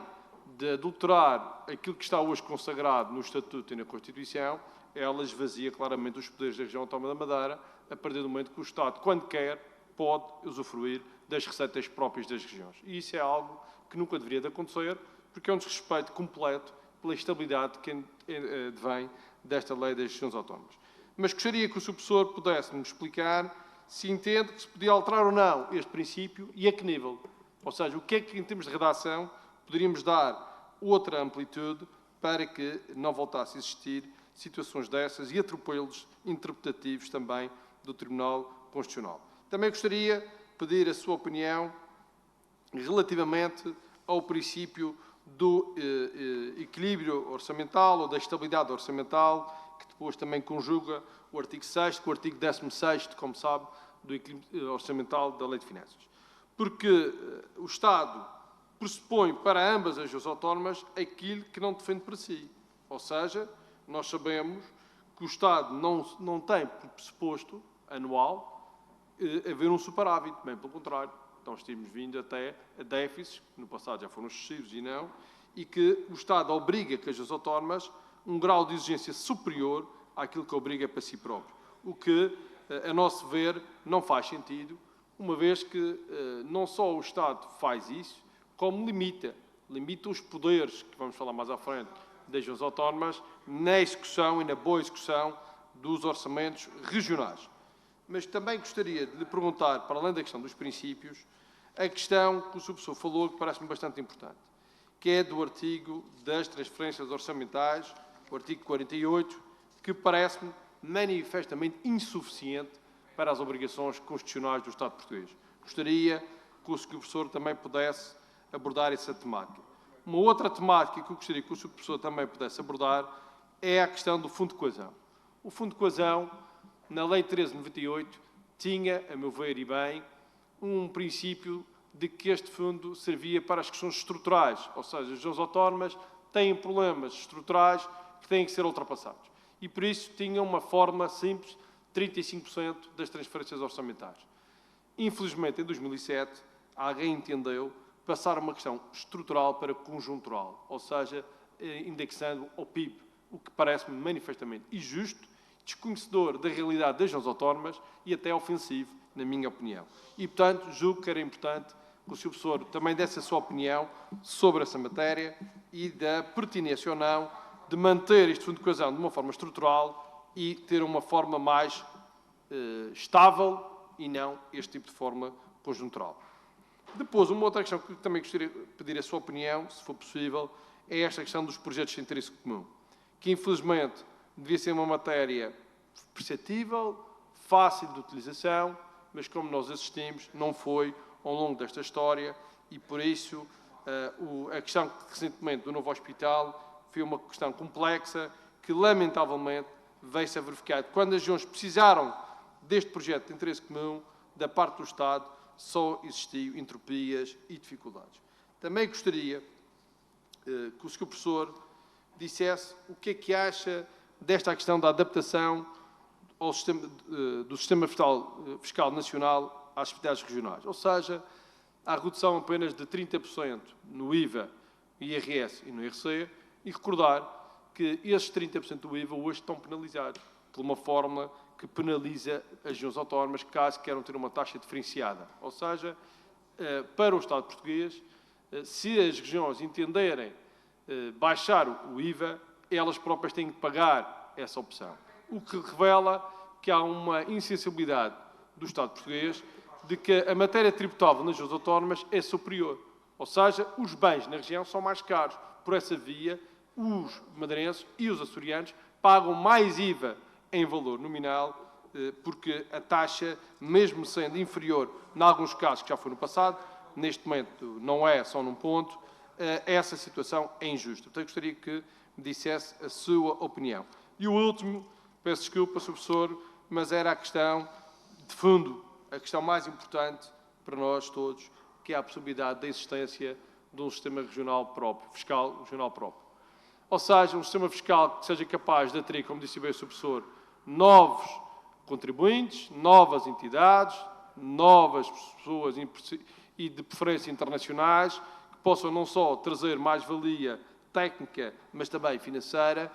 de adulterar aquilo que está hoje consagrado no Estatuto e na Constituição, ela esvazia claramente os poderes da região autónoma da Madeira, a partir do momento que o Estado, quando quer, pode usufruir das receitas próprias das regiões. E isso é algo que nunca deveria de acontecer, porque é um desrespeito completo pela estabilidade que vem desta lei das regiões autónomas. Mas gostaria que o Sr. Professor pudesse nos explicar se entende que se podia alterar ou não este princípio e a que nível. Ou seja, o que é que, em termos de redação, poderíamos dar outra amplitude para que não voltasse a existir situações dessas e atropelos interpretativos também do Tribunal Constitucional. Também gostaria de pedir a sua opinião relativamente ao princípio do equilíbrio orçamental ou da estabilidade orçamental, que depois também conjuga o artigo 6º com o artigo 16º, como sabe, do equilíbrio orçamental da Lei de Finanças. Porque o Estado pressupõe para ambas as regiões autónomas aquilo que não defende para si. Ou seja, nós sabemos que o Estado não tem por pressuposto anual haver um superávit, bem pelo contrário. Nós temos vindo até a déficits, que no passado já foram excessivos e não, e que o Estado obriga que as regiões autónomas um grau de exigência superior àquilo que obriga para si próprio. O que, a nosso ver, não faz sentido, uma vez que não só o Estado faz isso, como limita os poderes, que vamos falar mais à frente, das regiões autónomas, na execução e na boa execução dos orçamentos regionais. Mas também gostaria de lhe perguntar, para além da questão dos princípios, a questão que o Sr. Professor falou, que parece-me bastante importante, que é do artigo das transferências orçamentais, o artigo 48, que parece-me manifestamente insuficiente para as obrigações constitucionais do Estado português. Gostaria que o Sr. Professor também pudesse abordar essa temática. Uma outra temática que eu gostaria que o Sr. Professor também pudesse abordar é a questão do Fundo de Coesão. O Fundo de Coesão, na Lei 1398, tinha, a meu ver e bem, um princípio de que este fundo servia para as questões estruturais, ou seja, as regiões autónomas têm problemas estruturais que têm que ser ultrapassados. E por isso tinha uma forma simples, 35% das transferências orçamentais. Infelizmente, em 2007, alguém entendeu passar uma questão estrutural para conjuntural, ou seja, indexando ao PIB, o que parece-me manifestamente injusto, desconhecedor da realidade das regiões autónomas e até ofensivo, na minha opinião. E, portanto, julgo que era importante que o Sr. Professor também desse a sua opinião sobre essa matéria e da pertinência ou não de manter este Fundo de Coesão de uma forma estrutural e ter uma forma mais estável e não este tipo de forma conjuntural. Depois, uma outra questão que também gostaria de pedir a sua opinião, se for possível, é esta questão dos projetos de interesse comum, que infelizmente devia ser uma matéria perceptível, fácil de utilização, mas como nós assistimos, não foi ao longo desta história e, por isso, a questão recentemente do novo hospital foi uma questão complexa que, lamentavelmente, veio-se a verificar. Quando as regiões precisaram deste projeto de interesse comum, da parte do Estado, só existiu entropias e dificuldades. Também gostaria que o Sr. Professor dissesse o que é que acha desta questão da adaptação ao sistema, do sistema fiscal nacional às especialidades regionais. Ou seja, a redução apenas de 30% no IVA, IRS e no IRC, e recordar que esses 30% do IVA hoje estão penalizados por uma forma que penaliza as regiões autónomas caso queiram ter uma taxa diferenciada. Ou seja, para o Estado português, se as regiões entenderem baixar o IVA, elas próprias têm que pagar essa opção. O que revela que há uma insensibilidade do Estado português de que a matéria tributável nas regiões autónomas é superior. Ou seja, os bens na região são mais caros. Por essa via, os madeirenses e os açorianos pagam mais IVA em valor nominal, porque a taxa, mesmo sendo inferior, em alguns casos que já foi no passado, neste momento não é só num ponto, essa situação é injusta. Portanto, eu gostaria que me dissesse a sua opinião. E o último, peço desculpa, Sr. Professor, mas era a questão de fundo, a questão mais importante para nós todos, que é a possibilidade da existência de um sistema regional próprio, fiscal regional próprio. Ou seja, um sistema fiscal que seja capaz de atrair, como disse bem o Sr. Professor, novos contribuintes, novas entidades, novas pessoas e de preferência internacionais, que possam não só trazer mais-valia técnica, mas também financeira,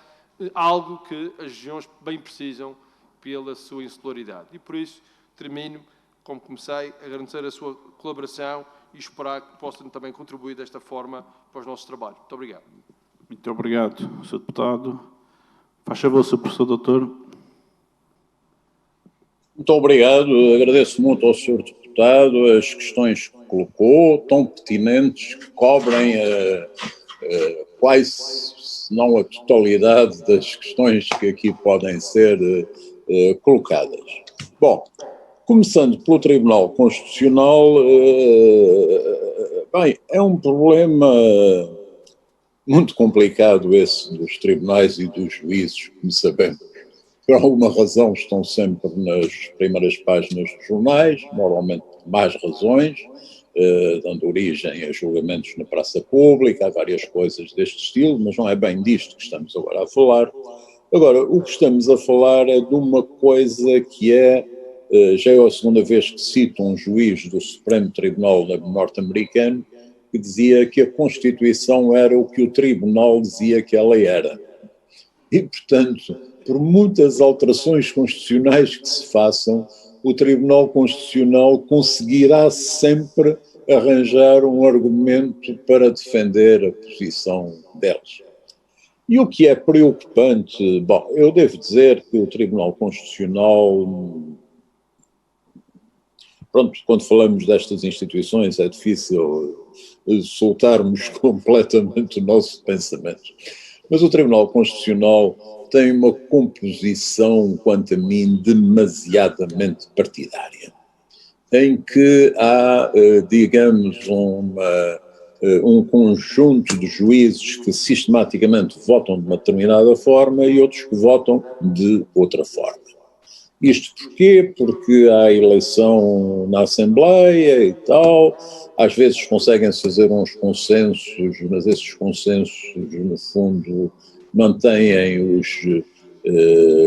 algo que as regiões bem precisam pela sua insularidade. E por isso termino, como comecei, a agradecer a sua colaboração e esperar que possam também contribuir desta forma para os nossos trabalhos. Muito obrigado. Muito obrigado, Sr. Deputado. Faz favor, Sr. Professor Doutor. Muito obrigado, agradeço muito ao Sr. Deputado as questões que colocou, tão pertinentes, que cobrem quase, se não a totalidade das questões que aqui podem ser colocadas. Bom, começando pelo Tribunal Constitucional, bem, é um problema muito complicado esse dos tribunais e dos juízes, como sabemos. Por alguma razão estão sempre nas primeiras páginas dos jornais, normalmente por más razões, dando origem a julgamentos na praça pública, há várias coisas deste estilo, mas não é bem disto que estamos agora a falar. Agora, o que estamos a falar é de uma coisa que já é a segunda vez que cito um juiz do Supremo Tribunal norte-americano que dizia que a Constituição era o que o Tribunal dizia que ela era. E, portanto, por muitas alterações constitucionais que se façam, o Tribunal Constitucional conseguirá sempre arranjar um argumento para defender a posição deles. E o que é preocupante, bom, eu devo dizer que o Tribunal Constitucional, pronto, quando falamos destas instituições é difícil soltarmos completamente o nosso pensamento. Mas o Tribunal Constitucional tem uma composição, quanto a mim, demasiadamente partidária, em que há, digamos, um conjunto de juízes que sistematicamente votam de uma determinada forma e outros que votam de outra forma. Isto porquê? Porque há eleição na Assembleia e tal, às vezes conseguem-se fazer uns consensos, mas esses consensos, no fundo, mantêm os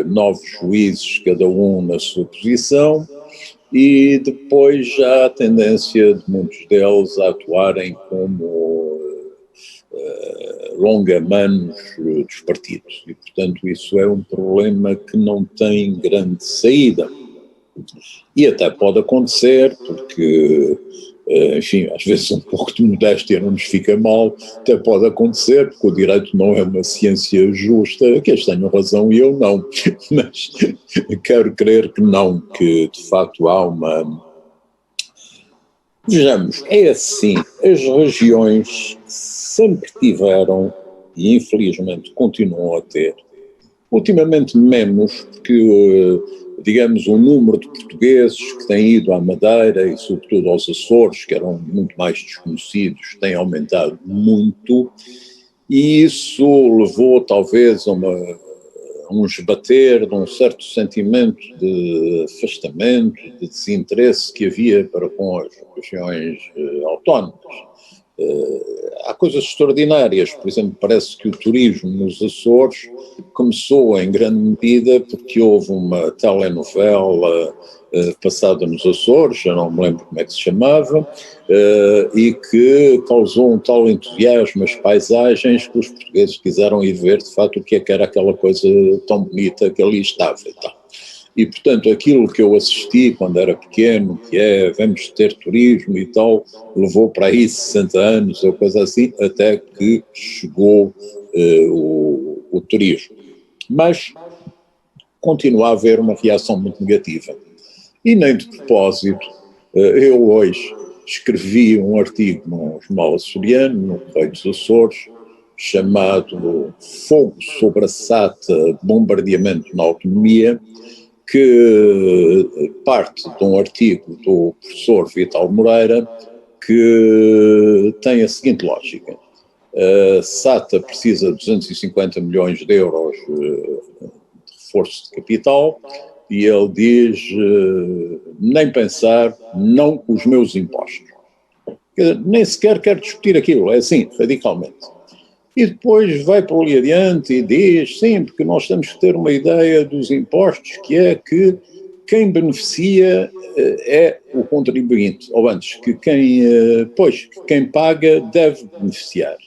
novos juízes, cada um na sua posição, e depois há a tendência de muitos deles a atuarem como longa-manos dos partidos. E, portanto, isso é um problema que não tem grande saída. E até pode acontecer, porque, enfim, às vezes um pouco de modéstia não nos fica mal, até pode acontecer, porque o direito não é uma ciência justa, que eles tenham razão e eu não, mas quero crer que não, que de facto há uma... Vejamos, é assim, as regiões sempre tiveram, e infelizmente continuam a ter, ultimamente menos, porque, digamos, o número de portugueses que têm ido à Madeira e sobretudo aos Açores, que eram muito mais desconhecidos, tem aumentado muito, e isso levou talvez a um esbater de um certo sentimento de afastamento, de desinteresse que havia para com as regiões autónomas. Há coisas extraordinárias, por exemplo, parece que o turismo nos Açores começou em grande medida porque houve uma telenovela passada nos Açores, já não me lembro como é que se chamava, e que causou um tal entusiasmo às paisagens que os portugueses quiseram ir ver de facto o que era aquela coisa tão bonita que ali estava e tal. E, portanto, aquilo que eu assisti quando era pequeno, que é vamos ter turismo e tal, levou para aí 60 anos ou coisa assim, até que chegou o turismo. Mas continua a haver uma reação muito negativa. E nem de propósito, eu hoje escrevi um artigo no Jornal Açoriano, no Correio dos Açores, chamado Fogo sobre a SATA, Bombardeamento na Autonomia, que parte de um artigo do professor Vital Moreira, que tem a seguinte lógica. A SATA precisa de 250 milhões de euros de reforço de capital e ele diz, nem pensar, não com os meus impostos. Nem sequer quero discutir aquilo, é assim, radicalmente. E depois vai por ali adiante e diz, sim, porque nós temos que ter uma ideia dos impostos, que é que quem beneficia é o contribuinte, ou antes, que quem paga deve beneficiar.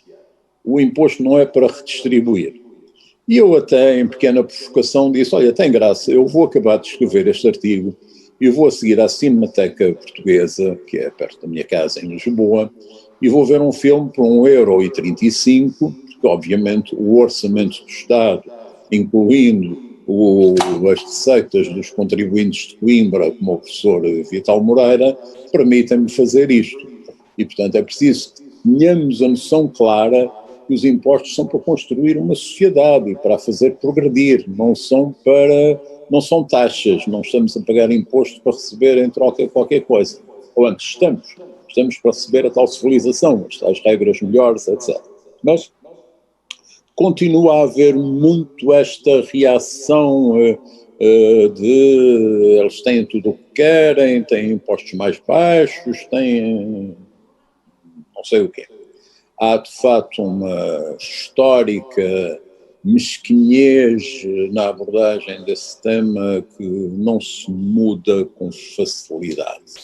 O imposto não é para redistribuir. E eu até, em pequena provocação, disse, olha, tem graça, eu vou acabar de escrever este artigo e vou a seguir à Cinemateca Portuguesa, que é perto da minha casa, em Lisboa, e vou ver um filme por 1,35€, porque obviamente o orçamento do Estado, incluindo as receitas dos contribuintes de Coimbra, como o professor Vital Moreira, permitem-me fazer isto. E, portanto, é preciso que tenhamos a noção clara que os impostos são para construir uma sociedade e para a fazer progredir, não são taxas, não estamos a pagar imposto para receber em troca qualquer coisa. Ou antes estamos para receber a tal civilização, as regras melhores, etc. Mas continua a haver muito esta reação de eles têm tudo o que querem, têm impostos mais baixos, têm não sei o quê. Há de facto uma histórica mesquinhez na abordagem desse tema que não se muda com facilidade.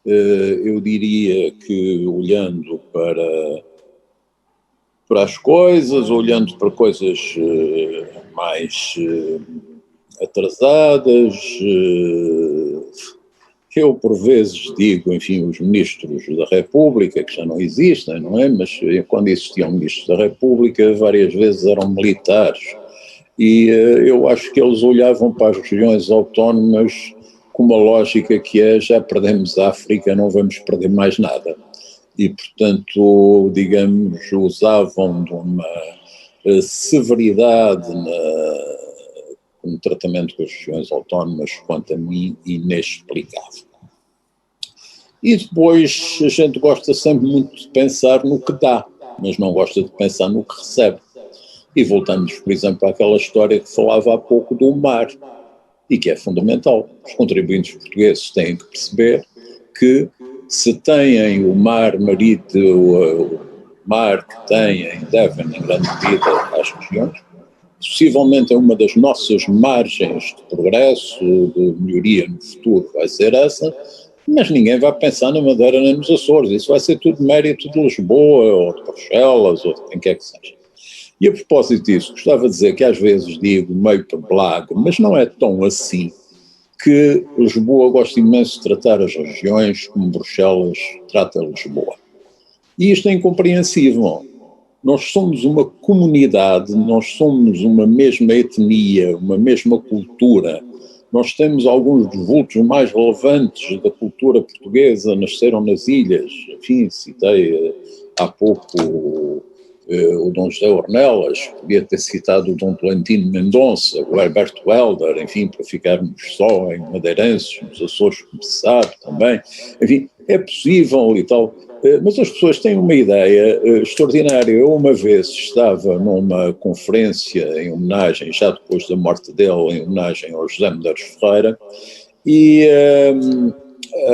Eu diria que olhando para as coisas, olhando para coisas mais atrasadas, eu por vezes digo, enfim, os ministros da República, que já não existem, não é? Mas quando existiam ministros da República, várias vezes eram militares. E eu acho que eles olhavam para as regiões autónomas com uma lógica que é, já perdemos a África, não vamos perder mais nada. E, portanto, digamos, usavam de uma severidade um tratamento com as regiões autónomas, quanto a mim, inexplicável. E depois a gente gosta sempre muito de pensar no que dá, mas não gosta de pensar no que recebe. E voltamos, por exemplo, àquela história que falava há pouco do mar, e que é fundamental. Os contribuintes portugueses têm que perceber que se têm o mar marítimo, o mar que têm, devem em grande medida às regiões, possivelmente é uma das nossas margens de progresso, de melhoria no futuro, vai ser essa, mas ninguém vai pensar na Madeira nem nos Açores, isso vai ser tudo mérito de Lisboa, ou de Bruxelas, ou de quem quer que seja. E a propósito disso, gostava de dizer que às vezes digo meio por blague, mas não é tão assim, que Lisboa gosta imenso de tratar as regiões como Bruxelas trata Lisboa. E isto é incompreensível. Nós somos uma comunidade, nós somos uma mesma etnia, uma mesma cultura. Nós temos alguns dos vultos mais relevantes da cultura portuguesa, nasceram nas ilhas. Enfim, citei há pouco o Dom José Ornelas, podia ter citado o Dom Tolentino Mendonça, o Herberto Helder, enfim, para ficarmos só em madeirenses, nos Açores, como se sabe também. Enfim, é possível e tal. Mas as pessoas têm uma ideia extraordinária. Eu uma vez estava numa conferência em homenagem, já depois da morte dele, em homenagem ao José Medeiros Ferreira, e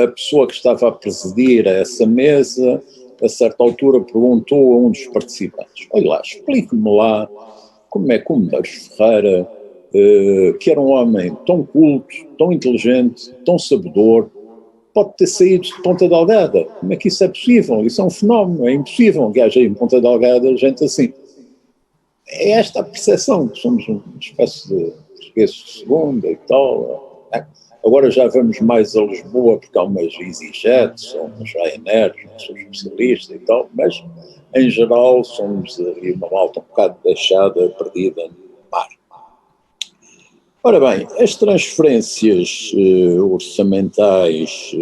a pessoa que estava a presidir essa mesa, a certa altura perguntou a um dos participantes: olha lá, explique-me lá como é que o Medeiros Ferreira, que era um homem tão culto, tão inteligente, tão sabedor, pode ter saído de Ponta Delgada. Como é que isso é possível? Isso é um fenómeno, é impossível que haja em Ponta Delgada gente assim. É esta a percepção, que somos uma espécie de portugueses de segunda e tal. Agora já vamos mais a Lisboa porque há umas EasyJet, ou umas Ryanair, sou especialista e tal, mas em geral somos ali uma malta um bocado deixada, perdida no mar. Ora bem, as transferências orçamentais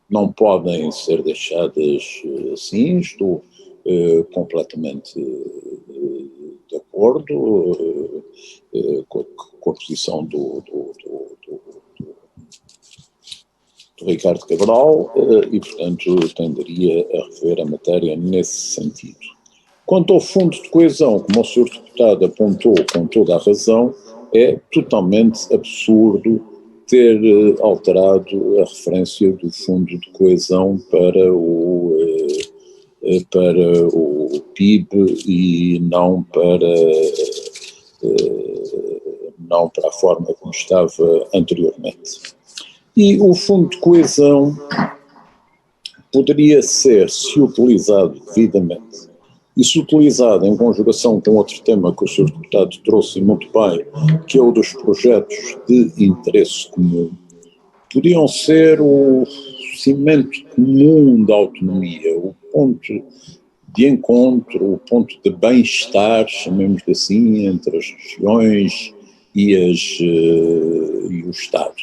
não podem ser deixadas assim, estou completamente de acordo com a posição do Ricardo Cabral e, portanto, tenderia a rever a matéria nesse sentido. Quanto ao Fundo de Coesão, como o Sr. Deputado apontou com toda a razão, é totalmente absurdo ter alterado a referência do Fundo de Coesão para o PIB e não para a forma como estava anteriormente. E o Fundo de Coesão poderia ser, se utilizado devidamente, e se utilizado em conjugação com outro tema que o Sr. Deputado trouxe muito bem, que é o dos projetos de interesse comum, podiam ser o cimento comum da autonomia, o ponto de encontro, o ponto de bem-estar, chamemos-lhe assim, entre as regiões e o Estado.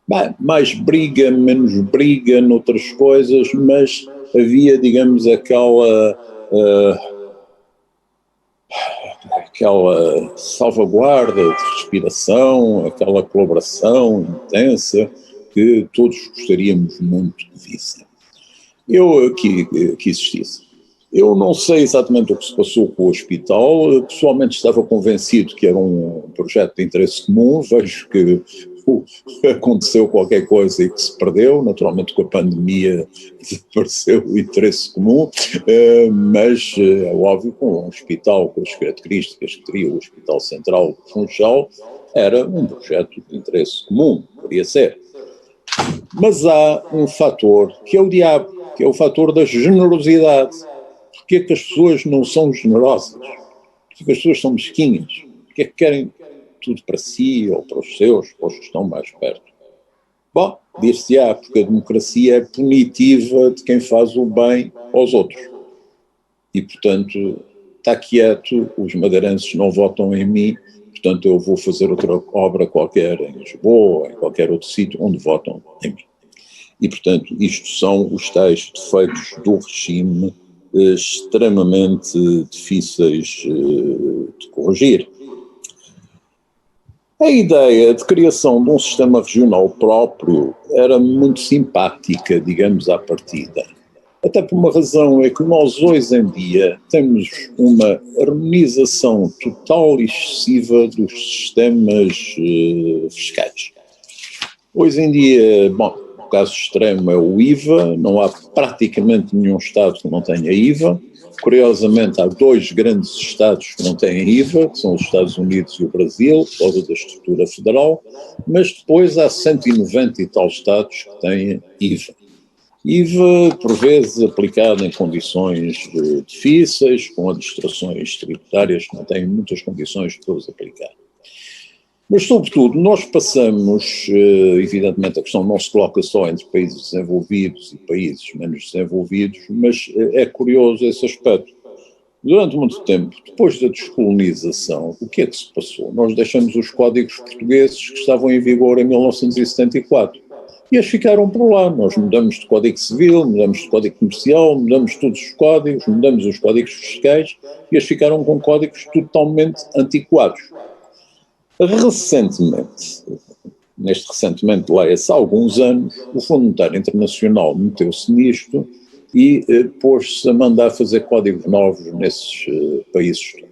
Bem, mais briga, menos briga noutras coisas, mas havia, digamos, aquela salvaguarda de respiração, aquela colaboração intensa que todos gostaríamos muito que vissem. Que existisse. Eu não sei exatamente o que se passou com o hospital, pessoalmente estava convencido que era um projeto de interesse comum, vejo que aconteceu qualquer coisa e que se perdeu, naturalmente com a pandemia desapareceu o interesse comum, mas é óbvio que um hospital com as características que teria o Hospital Central de Funchal era um projeto de interesse comum, poderia ser. Mas há um fator que é o diabo, que é o fator da generosidade. Porquê é que as pessoas não são generosas? Porquê é que as pessoas são mesquinhas? Porquê é que querem tudo para si ou para os seus, para os que estão mais perto? Bom, dir-se-á, porque a democracia é punitiva de quem faz o bem aos outros. E, portanto, está quieto, os madeirenses não votam em mim, portanto eu vou fazer outra obra qualquer em Lisboa, ou em qualquer outro sítio onde votam em mim. E, portanto, isto são os tais defeitos do regime extremamente difíceis de corrigir. A ideia de criação de um sistema regional próprio era muito simpática, digamos, à partida. Até por uma razão, é que nós hoje em dia temos uma harmonização total e excessiva dos sistemas fiscais. Hoje em dia, bom, o caso extremo é o IVA, não há praticamente nenhum Estado que não tenha IVA. Curiosamente, há dois grandes Estados que não têm IVA, que são os Estados Unidos e o Brasil, por causa da estrutura federal, mas depois há 190 e tal Estados que têm IVA. IVA, por vezes, aplicado em condições difíceis, com administrações tributárias que não têm muitas condições de todos aplicar. Mas, sobretudo, nós passamos, evidentemente, a questão não se coloca só entre países desenvolvidos e países menos desenvolvidos, mas é curioso esse aspecto. Durante muito tempo, depois da descolonização, o que é que se passou? Nós deixamos os códigos portugueses que estavam em vigor em 1974. E eles ficaram por lá. Nós mudamos de Código Civil, mudamos de Código Comercial, mudamos todos os códigos, mudamos os códigos fiscais, e eles ficaram com códigos totalmente antiquados. Recentemente, leia-se há alguns anos, o Fundo Monetário Internacional meteu-se nisto e pôs-se a mandar fazer códigos novos nesses países todos.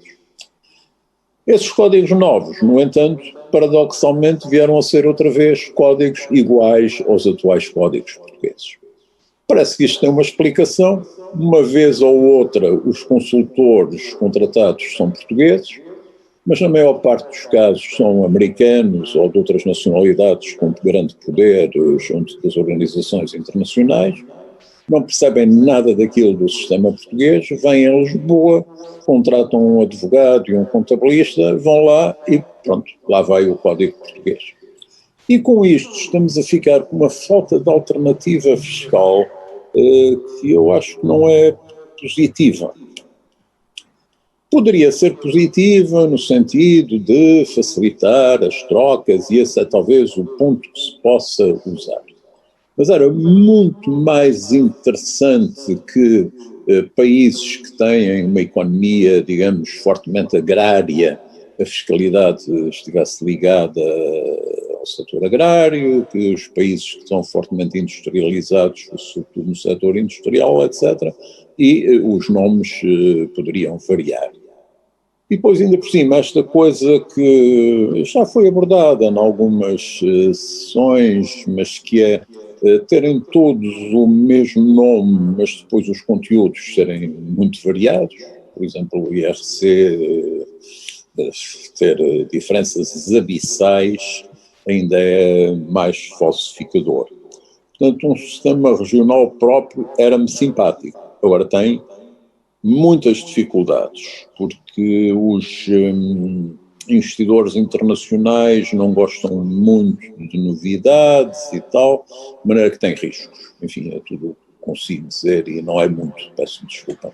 Esses códigos novos, no entanto, paradoxalmente vieram a ser outra vez códigos iguais aos atuais códigos portugueses. Parece que isto tem uma explicação. Uma vez ou outra, os consultores contratados são portugueses, mas na maior parte dos casos são americanos ou de outras nacionalidades com grande poder junto das organizações internacionais, não percebem nada daquilo do sistema português, vêm a Lisboa, contratam um advogado e um contabilista, vão lá e pronto, lá vai o código português. E com isto estamos a ficar com uma falta de alternativa fiscal que eu acho que não é positiva. Poderia ser positiva no sentido de facilitar as trocas, e esse é talvez o ponto que se possa usar. Mas era muito mais interessante que países que têm uma economia, digamos, fortemente agrária, a fiscalidade estivesse ligada ao setor agrário, que os países que estão fortemente industrializados, sobretudo no setor industrial, etc., e os nomes poderiam variar. E depois, ainda por cima, esta coisa que já foi abordada em algumas sessões, mas que é terem todos o mesmo nome, mas depois os conteúdos serem muito variados. Por exemplo, o IRC ter diferenças abissais ainda é mais falsificador. Portanto, um sistema regional próprio era-me simpático. Agora tem muitas dificuldades, porque os investidores internacionais não gostam muito de novidades e tal, de maneira que tem riscos. Enfim, é tudo o que consigo dizer e não é muito, peço desculpa.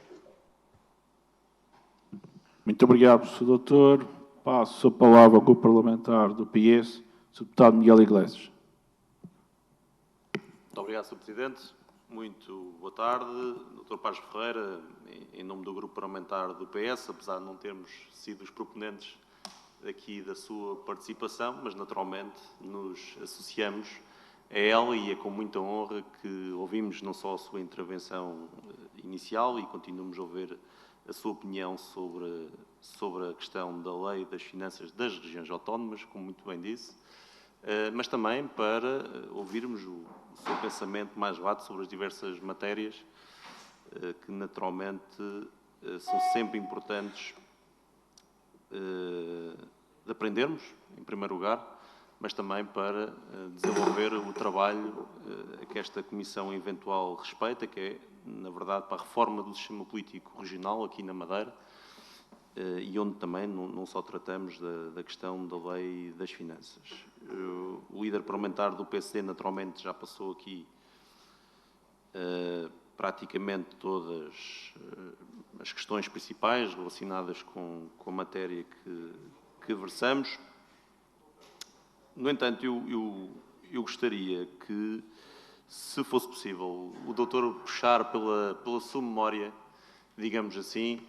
Muito obrigado, Sr. Doutor. Passo a palavra ao grupo parlamentar do PS, Sr. Deputado Miguel Iglesias. Muito obrigado, Sr. Presidente. Muito boa tarde. Dr. Paz Ferreira, em nome do grupo parlamentar do PS, apesar de não termos sido os proponentes aqui da sua participação, mas naturalmente nos associamos a ela e é com muita honra que ouvimos não só a sua intervenção inicial e continuamos a ouvir a sua opinião sobre a questão da lei das finanças das regiões autónomas, como muito bem disse, mas também para ouvirmos o seu pensamento mais vasto sobre as diversas matérias que naturalmente são sempre importantes de aprendermos, em primeiro lugar, mas também para desenvolver o trabalho que esta Comissão eventual respeita, que é, na verdade, para a reforma do sistema político regional aqui na Madeira, e onde também não só tratamos da questão da lei das finanças. O líder parlamentar do PSD, naturalmente, já passou aqui praticamente todas as questões principais relacionadas com a matéria que versamos. No entanto, eu gostaria que, se fosse possível, o doutor puxar pela sua memória digamos assim,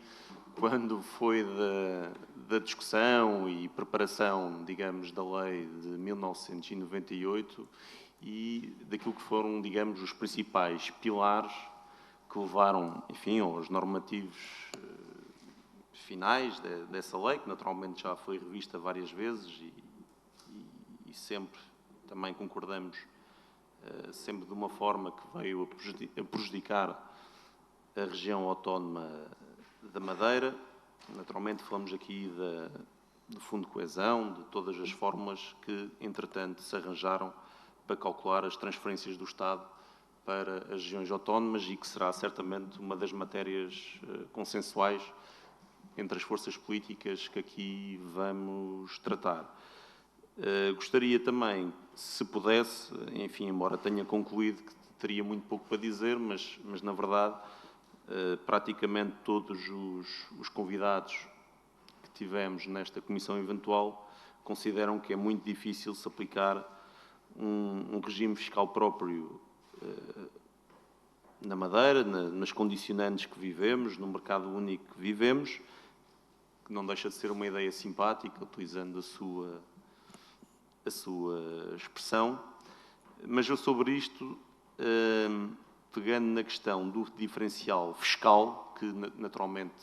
quando foi da discussão e preparação, digamos, da lei de 1998 e daquilo que foram, digamos, os principais pilares que levaram, enfim, aos normativos finais dessa lei, que naturalmente já foi revista várias vezes e sempre também concordamos, sempre de uma forma que veio a prejudicar a região autónoma da Madeira. Naturalmente falamos aqui do Fundo de Coesão, de todas as fórmulas que, entretanto, se arranjaram para calcular as transferências do Estado para as regiões autónomas e que será certamente uma das matérias consensuais entre as forças políticas que aqui vamos tratar. Gostaria também, se pudesse, enfim, embora tenha concluído que teria muito pouco para dizer, mas na verdade, praticamente todos os convidados que tivemos nesta comissão eventual consideram que é muito difícil se aplicar um regime fiscal próprio na Madeira, nas condicionantes que vivemos, no mercado único que vivemos, que não deixa de ser uma ideia simpática, utilizando a sua expressão, mas eu sobre isto, pegando na questão do diferencial fiscal, que naturalmente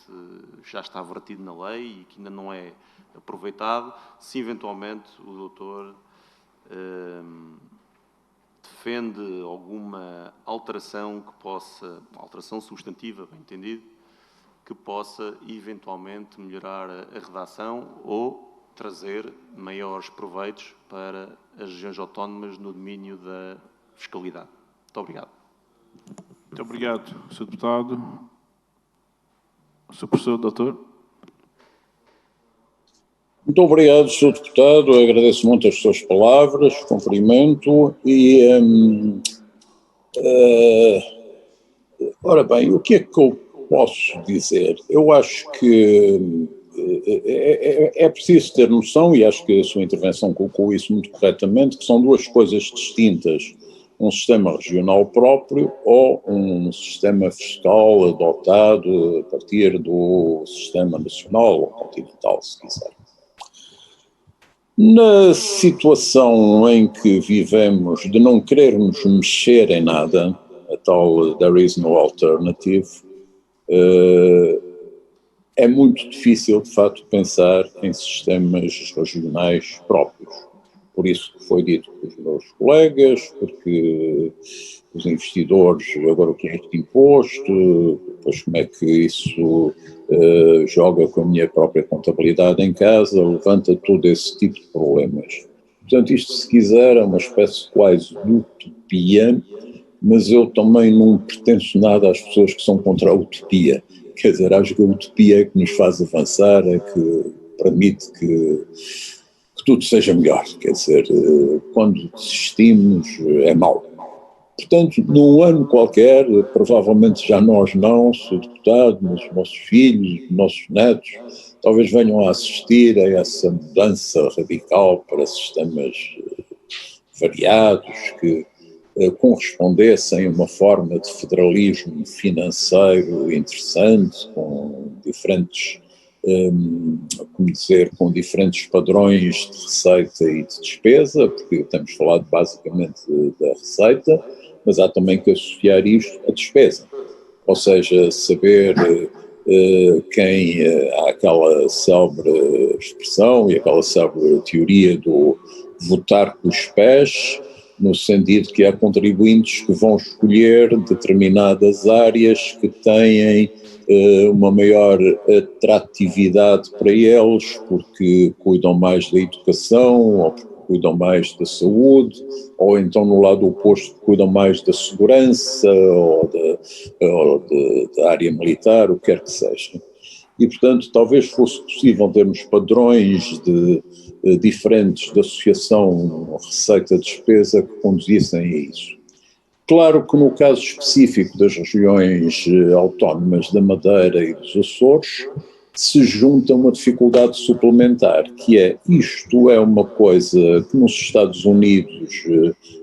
já está vertido na lei e que ainda não é aproveitado, se eventualmente o doutor defende alguma alteração que possa, alteração substantiva, bem entendido, que possa eventualmente melhorar a redação ou trazer maiores proveitos para as regiões autónomas no domínio da fiscalidade. Muito obrigado. Muito obrigado, Sr. Deputado. Sr. Professor, Doutor. Muito obrigado, Sr. Deputado. Agradeço muito as suas palavras, cumprimento e... ora bem, o que é que eu posso dizer? Eu acho que é preciso ter noção, e acho que a sua intervenção colocou isso muito corretamente, que são duas coisas distintas. Um sistema regional próprio ou um sistema fiscal adotado a partir do sistema nacional ou continental, se quiser. Na situação em que vivemos de não querermos mexer em nada, a tal there is no alternative, é muito difícil, de facto, pensar em sistemas regionais próprios. Por isso que foi dito pelos meus colegas, porque os investidores, agora com este imposto, depois como é que isso joga com a minha própria contabilidade em casa, levanta todo esse tipo de problemas. Portanto, isto, se quiser, é uma espécie quase de utopia, mas eu também não pertenço nada às pessoas que são contra a utopia. Quer dizer, acho que a utopia é que nos faz avançar, é que permite que tudo seja melhor. Quer dizer, quando desistimos, é mau. Portanto, num ano qualquer, provavelmente já nós não, Sr. Deputado, mas os nossos filhos, os nossos netos, talvez venham a assistir a essa mudança radical para sistemas variados que correspondessem a uma forma de federalismo financeiro interessante, com diferentes, como dizer, com diferentes padrões de receita e de despesa, porque temos falado basicamente da receita, mas há também que associar isto à despesa. Ou seja, saber há aquela célebre expressão e aquela célebre teoria do votar com os pés, no sentido que há contribuintes que vão escolher determinadas áreas que têm uma maior atratividade para eles, porque cuidam mais da educação, ou porque cuidam mais da saúde, ou então no lado oposto cuidam mais da segurança, ou da área militar, o que quer que seja. E, portanto, talvez fosse possível termos padrões diferentes de associação receita-despesa que conduzissem a isso. Claro que no caso específico das regiões autónomas da Madeira e dos Açores, se junta uma dificuldade suplementar, que é, isto é uma coisa que nos Estados Unidos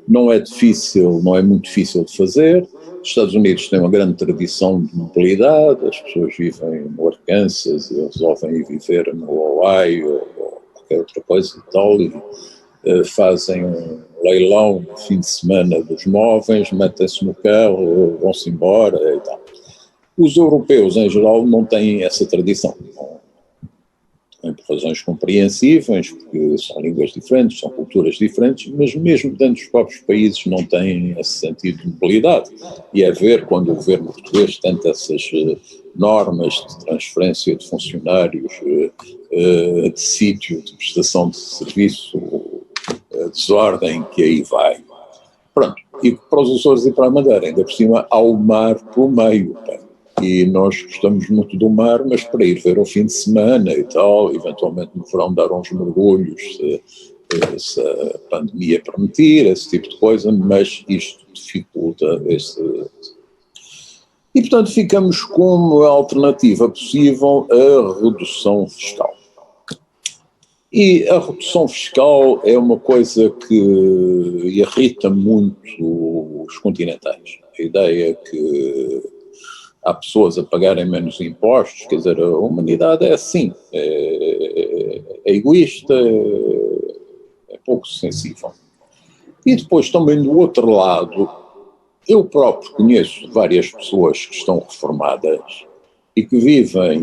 não é muito difícil de fazer, Os Estados Unidos têm uma grande tradição de mobilidade, as pessoas vivem no Arkansas e resolvem ir viver no Ohio ou qualquer outra coisa e tal, e fazem um leilão no fim de semana dos móveis, metem-se no carro, vão-se embora e tal. Os europeus, em geral, não têm essa tradição. Por razões compreensíveis, porque são línguas diferentes, são culturas diferentes, mas mesmo dentro dos próprios países não têm esse sentido de mobilidade. E é ver quando o governo português tenta essas normas de transferência de funcionários, de sítio, de prestação de serviço, desordem que aí vai. Pronto, e para os Açores e para a Madeira, ainda por cima há o mar pelo meio, e nós gostamos muito do mar, mas para ir ver ao fim de semana e tal, eventualmente no verão dar uns mergulhos, se a pandemia permitir, esse tipo de coisa, mas isto dificulta esse... E, portanto, ficamos como alternativa possível a redução fiscal. E a redução fiscal é uma coisa que irrita muito os continentais. A ideia que há pessoas a pagarem menos impostos, quer dizer, a humanidade é assim, é egoísta, é pouco sensível. E depois também do outro lado, eu próprio conheço várias pessoas que estão reformadas e que vivem,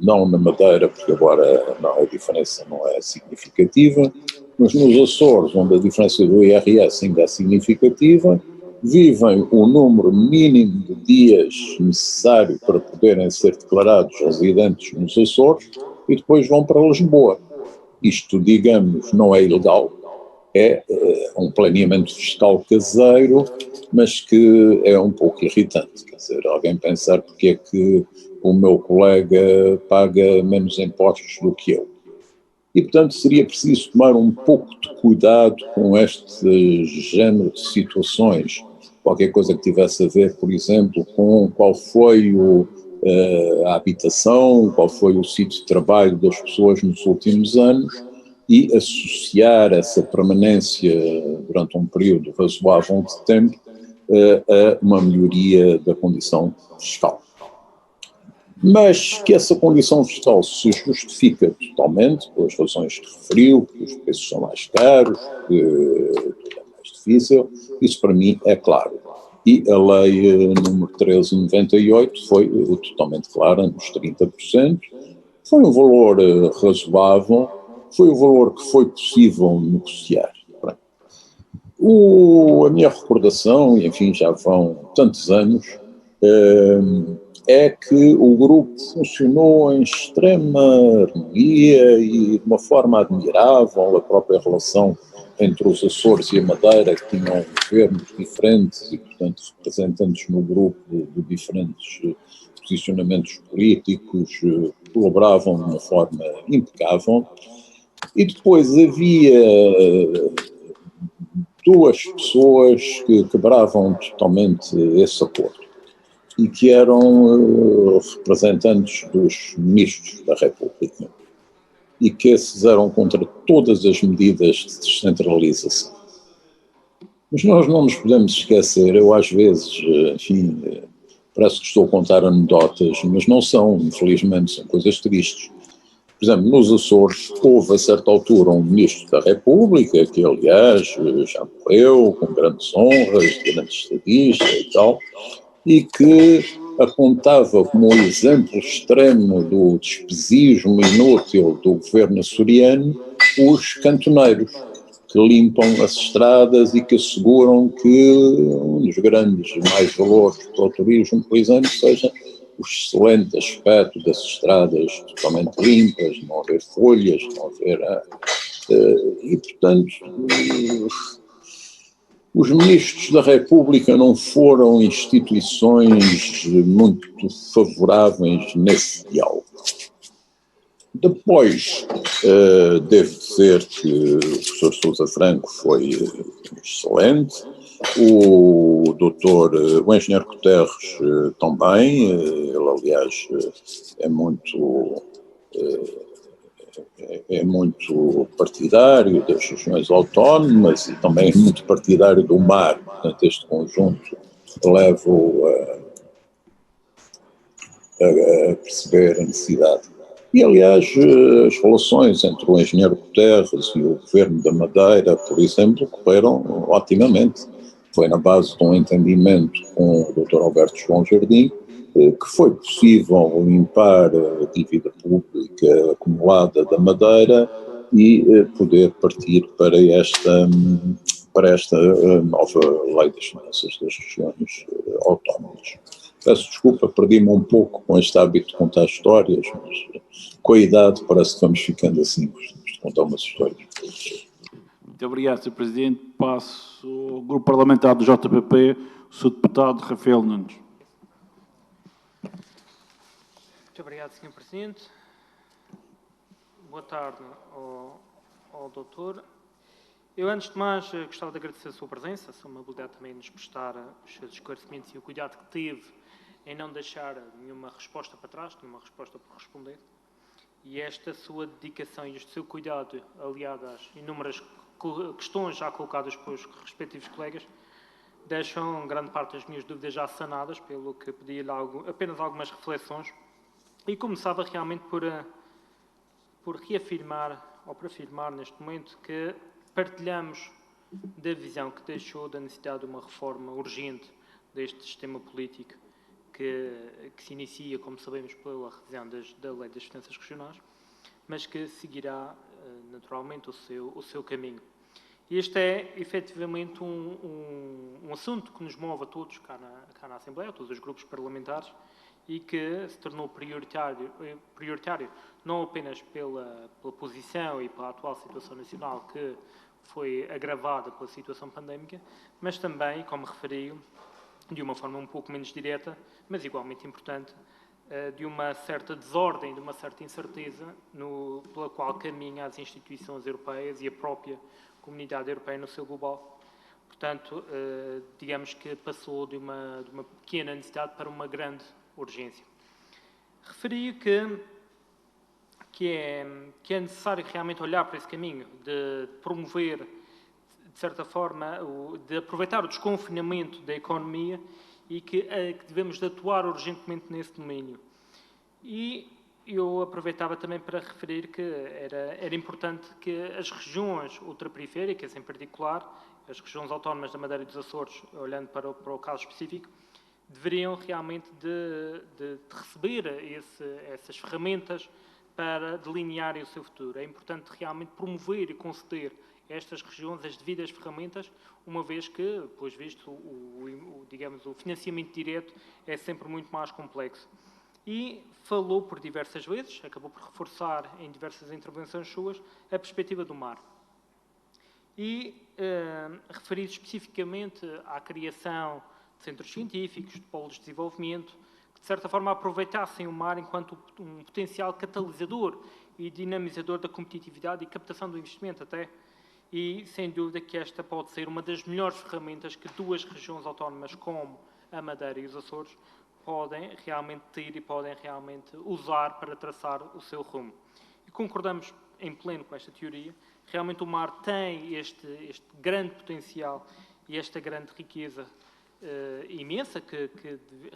não na Madeira, porque agora não, a diferença não é significativa, mas nos Açores, onde a diferença do IRS ainda é significativa, vivem o número mínimo de dias necessário para poderem ser declarados residentes nos Açores e depois vão para Lisboa. Isto, digamos, não é ilegal, é um planeamento fiscal caseiro, mas que é um pouco irritante. Quer dizer, alguém pensar porque é que o meu colega paga menos impostos do que eu. E, portanto, seria preciso tomar um pouco de cuidado com este género de situações. Qualquer coisa que tivesse a ver, por exemplo, com qual foi a habitação, qual foi o sítio de trabalho das pessoas nos últimos anos e associar essa permanência durante um período razoável de tempo a uma melhoria da condição fiscal. Mas que essa condição fiscal se justifica totalmente, pelas razões que referiu, que os preços são mais caros, que é mais difícil, isso para mim é claro. E a lei número 1398 foi totalmente clara, nos 30%, foi um valor razoável, foi um valor que foi possível negociar. A minha recordação, e enfim já vão tantos anos, é que o grupo funcionou em extrema harmonia e de uma forma admirável, a própria relação entre os Açores e a Madeira, que tinham governos diferentes e, portanto, representantes no grupo de diferentes posicionamentos políticos, colaboravam de uma forma impecável. E depois havia duas pessoas que quebravam totalmente esse acordo e que eram representantes dos ministros da República e que esses eram contra todas as medidas de descentralização. Mas nós não nos podemos esquecer, eu às vezes, enfim, parece que estou a contar anedotas, mas não são, infelizmente, são coisas tristes. Por exemplo, nos Açores houve a certa altura um ministro da República, que aliás já morreu, com grandes honras, grande estadista e tal, e que apontava como um exemplo extremo do despesismo inútil do governo açoriano os cantoneiros, que limpam as estradas e que asseguram que um dos grandes mais valores para o turismo, por exemplo, seja o excelente aspecto das estradas totalmente limpas, não haver folhas, não haver... e, portanto, os ministros da República não foram instituições muito favoráveis nesse diálogo. Depois, devo dizer que o professor Sousa Franco foi excelente, o engenheiro Guterres também, ele aliás é muito partidário das regiões autónomas e também é muito partidário do mar, portanto este conjunto levo a perceber a necessidade. E, aliás, as relações entre o engenheiro Guterres e o governo da Madeira, por exemplo, correram otimamente. Foi na base de um entendimento com o Dr. Alberto João Jardim que foi possível limpar a dívida pública acumulada da Madeira e poder partir para esta nova lei das finanças das regiões autónomas. Peço desculpa, perdi-me um pouco com este hábito de contar histórias, mas com a idade parece que vamos ficando assim, gostamos de contar umas histórias. Muito obrigado, Sr. Presidente. Passo ao Grupo Parlamentar do JPP, o Sr. Deputado Rafael Nunes. Muito obrigado, Sr. Presidente. Boa tarde ao doutor. Eu, antes de mais, gostava de agradecer a sua presença, a sua amabilidade também em nos prestar os seus esclarecimentos e o cuidado que teve em não deixar nenhuma resposta para trás, nenhuma resposta por responder. E esta sua dedicação e este seu cuidado, aliado às inúmeras questões já colocadas pelos respectivos colegas, deixam grande parte das minhas dúvidas já sanadas, pelo que pedi-lhe apenas algumas reflexões. E começava realmente por reafirmar, ou por afirmar neste momento, que partilhamos da visão que deixou da necessidade de uma reforma urgente deste sistema político que se inicia, como sabemos, pela revisão da Lei das Finanças Regionais, mas que seguirá naturalmente o seu caminho. Este é, efetivamente, um assunto que nos move a todos cá na Assembleia, a todos os grupos parlamentares, e que se tornou prioritário não apenas pela posição e pela atual situação nacional, que foi agravada pela situação pandémica, mas também, como referiu, de uma forma um pouco menos direta, mas igualmente importante, de uma certa desordem, de uma certa incerteza pela qual caminham as instituições europeias e a própria comunidade europeia no seu global. Portanto, digamos que passou de uma pequena necessidade para uma grande urgência. Referi que é necessário realmente olhar para esse caminho de promover, de certa forma, de aproveitar o desconfinamento da economia e que devemos de atuar urgentemente nesse domínio. E eu aproveitava também para referir que era importante que as regiões ultraperiféricas, em particular, as regiões autónomas da Madeira e dos Açores, olhando para o caso específico, deveriam realmente de receber essas ferramentas para delinearem o seu futuro. É importante realmente promover e conceder a estas regiões as devidas ferramentas, uma vez que, pois visto, digamos, o financiamento direto é sempre muito mais complexo. E falou por diversas vezes, acabou por reforçar em diversas intervenções suas, a perspectiva do mar. E referi especificamente à criação de centros científicos, de polos de desenvolvimento, que de certa forma aproveitassem o mar enquanto um potencial catalisador e dinamizador da competitividade e captação do investimento até. E sem dúvida que esta pode ser uma das melhores ferramentas que duas regiões autónomas como a Madeira e os Açores podem realmente ter e podem realmente usar para traçar o seu rumo. E concordamos em pleno com esta teoria. Realmente o mar tem este grande potencial e esta grande riqueza imensa que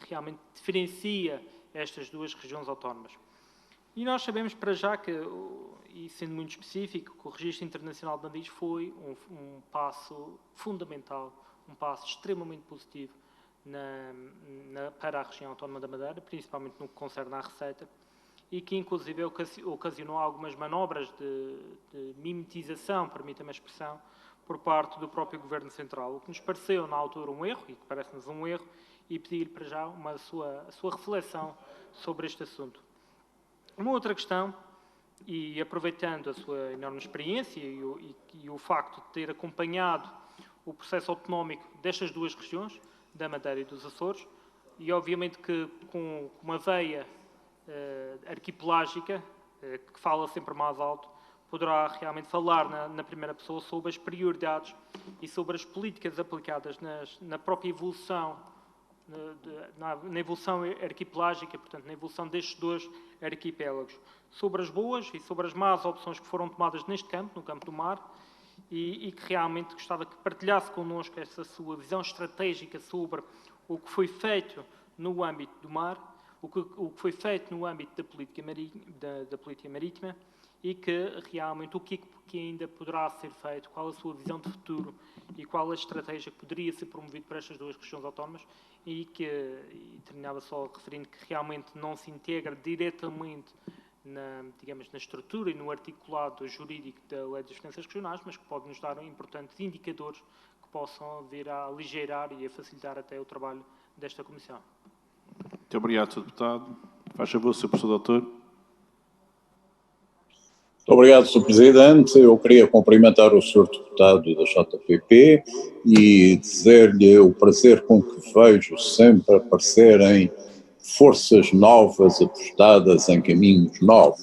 realmente diferencia estas duas regiões autónomas. E nós sabemos para já que, e sendo muito específico, que o Registro Internacional de Navio foi um passo fundamental, um passo extremamente positivo para a região autónoma da Madeira, principalmente no que concerne à receita, e que inclusive ocasionou algumas manobras de mimetização, permita-me a expressão, por parte do próprio Governo Central, o que nos pareceu na altura um erro, e que parece-nos um erro, e pedir-lhe para já a sua reflexão sobre este assunto. Uma outra questão, e aproveitando a sua enorme experiência e o facto de ter acompanhado o processo autonómico destas duas regiões, da Madeira e dos Açores, e obviamente que com uma veia arquipelágica, que fala sempre mais alto, poderá realmente falar na primeira pessoa sobre as prioridades e sobre as políticas aplicadas na própria evolução, na evolução arquipelágica, portanto, na evolução destes dois arquipélagos, sobre as boas e sobre as más opções que foram tomadas neste campo, no campo do mar, e que realmente gostava que partilhasse connosco essa sua visão estratégica sobre o que foi feito no âmbito do mar, o que foi feito no âmbito da política marítima e que realmente o que ainda poderá ser feito, qual a sua visão de futuro e qual a estratégia que poderia ser promovida para estas duas regiões autónomas e terminava só referindo que realmente não se integra diretamente na estrutura e no articulado jurídico da Lei das Finanças Regionais, mas que pode nos dar importantes indicadores que possam vir a aligeirar e a facilitar até o trabalho desta Comissão. Muito obrigado, Sr. Deputado. Faz favor, Sr. Professor Doutor. Muito obrigado, Sr. Presidente. Eu queria cumprimentar o Sr. Deputado da JPP e dizer-lhe o prazer com que vejo sempre aparecerem forças novas apostadas em caminhos novos,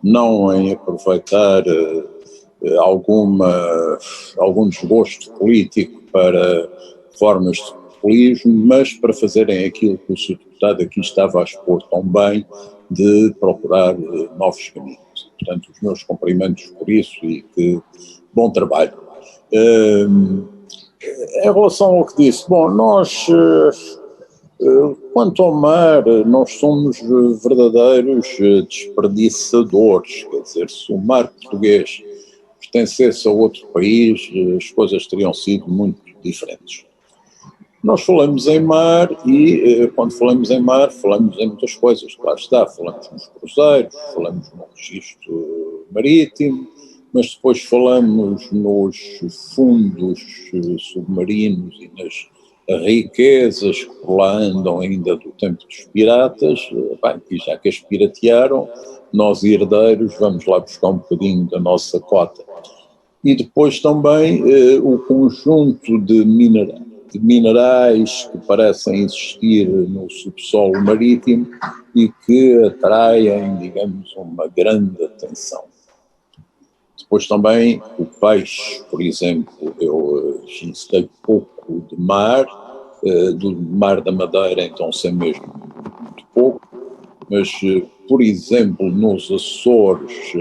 não em aproveitar algum desgosto político para formas de populismo, mas para fazerem aquilo que o Sr. Deputado aqui estava a expor tão bem, de procurar novos caminhos. Portanto, os meus cumprimentos por isso e que bom trabalho. Em relação ao que disse, bom, nós, quanto ao mar, nós somos verdadeiros desperdiçadores, quer dizer, se o mar português pertencesse a outro país, as coisas teriam sido muito diferentes. Nós falamos em mar e, quando falamos em mar, falamos em muitas coisas, claro está, falamos nos cruzeiros, falamos no registro marítimo, mas depois falamos nos fundos submarinos e nas riquezas que por lá andam ainda do tempo dos piratas, bem, e já que as piratearam, nós herdeiros vamos lá buscar um bocadinho da nossa cota. E depois também o conjunto de minerais que parecem existir no subsolo marítimo e que atraem, digamos, uma grande atenção. Depois também o peixe, por exemplo, eu sei pouco de mar, do mar da Madeira então sei mesmo muito pouco, mas, por exemplo, nos Açores,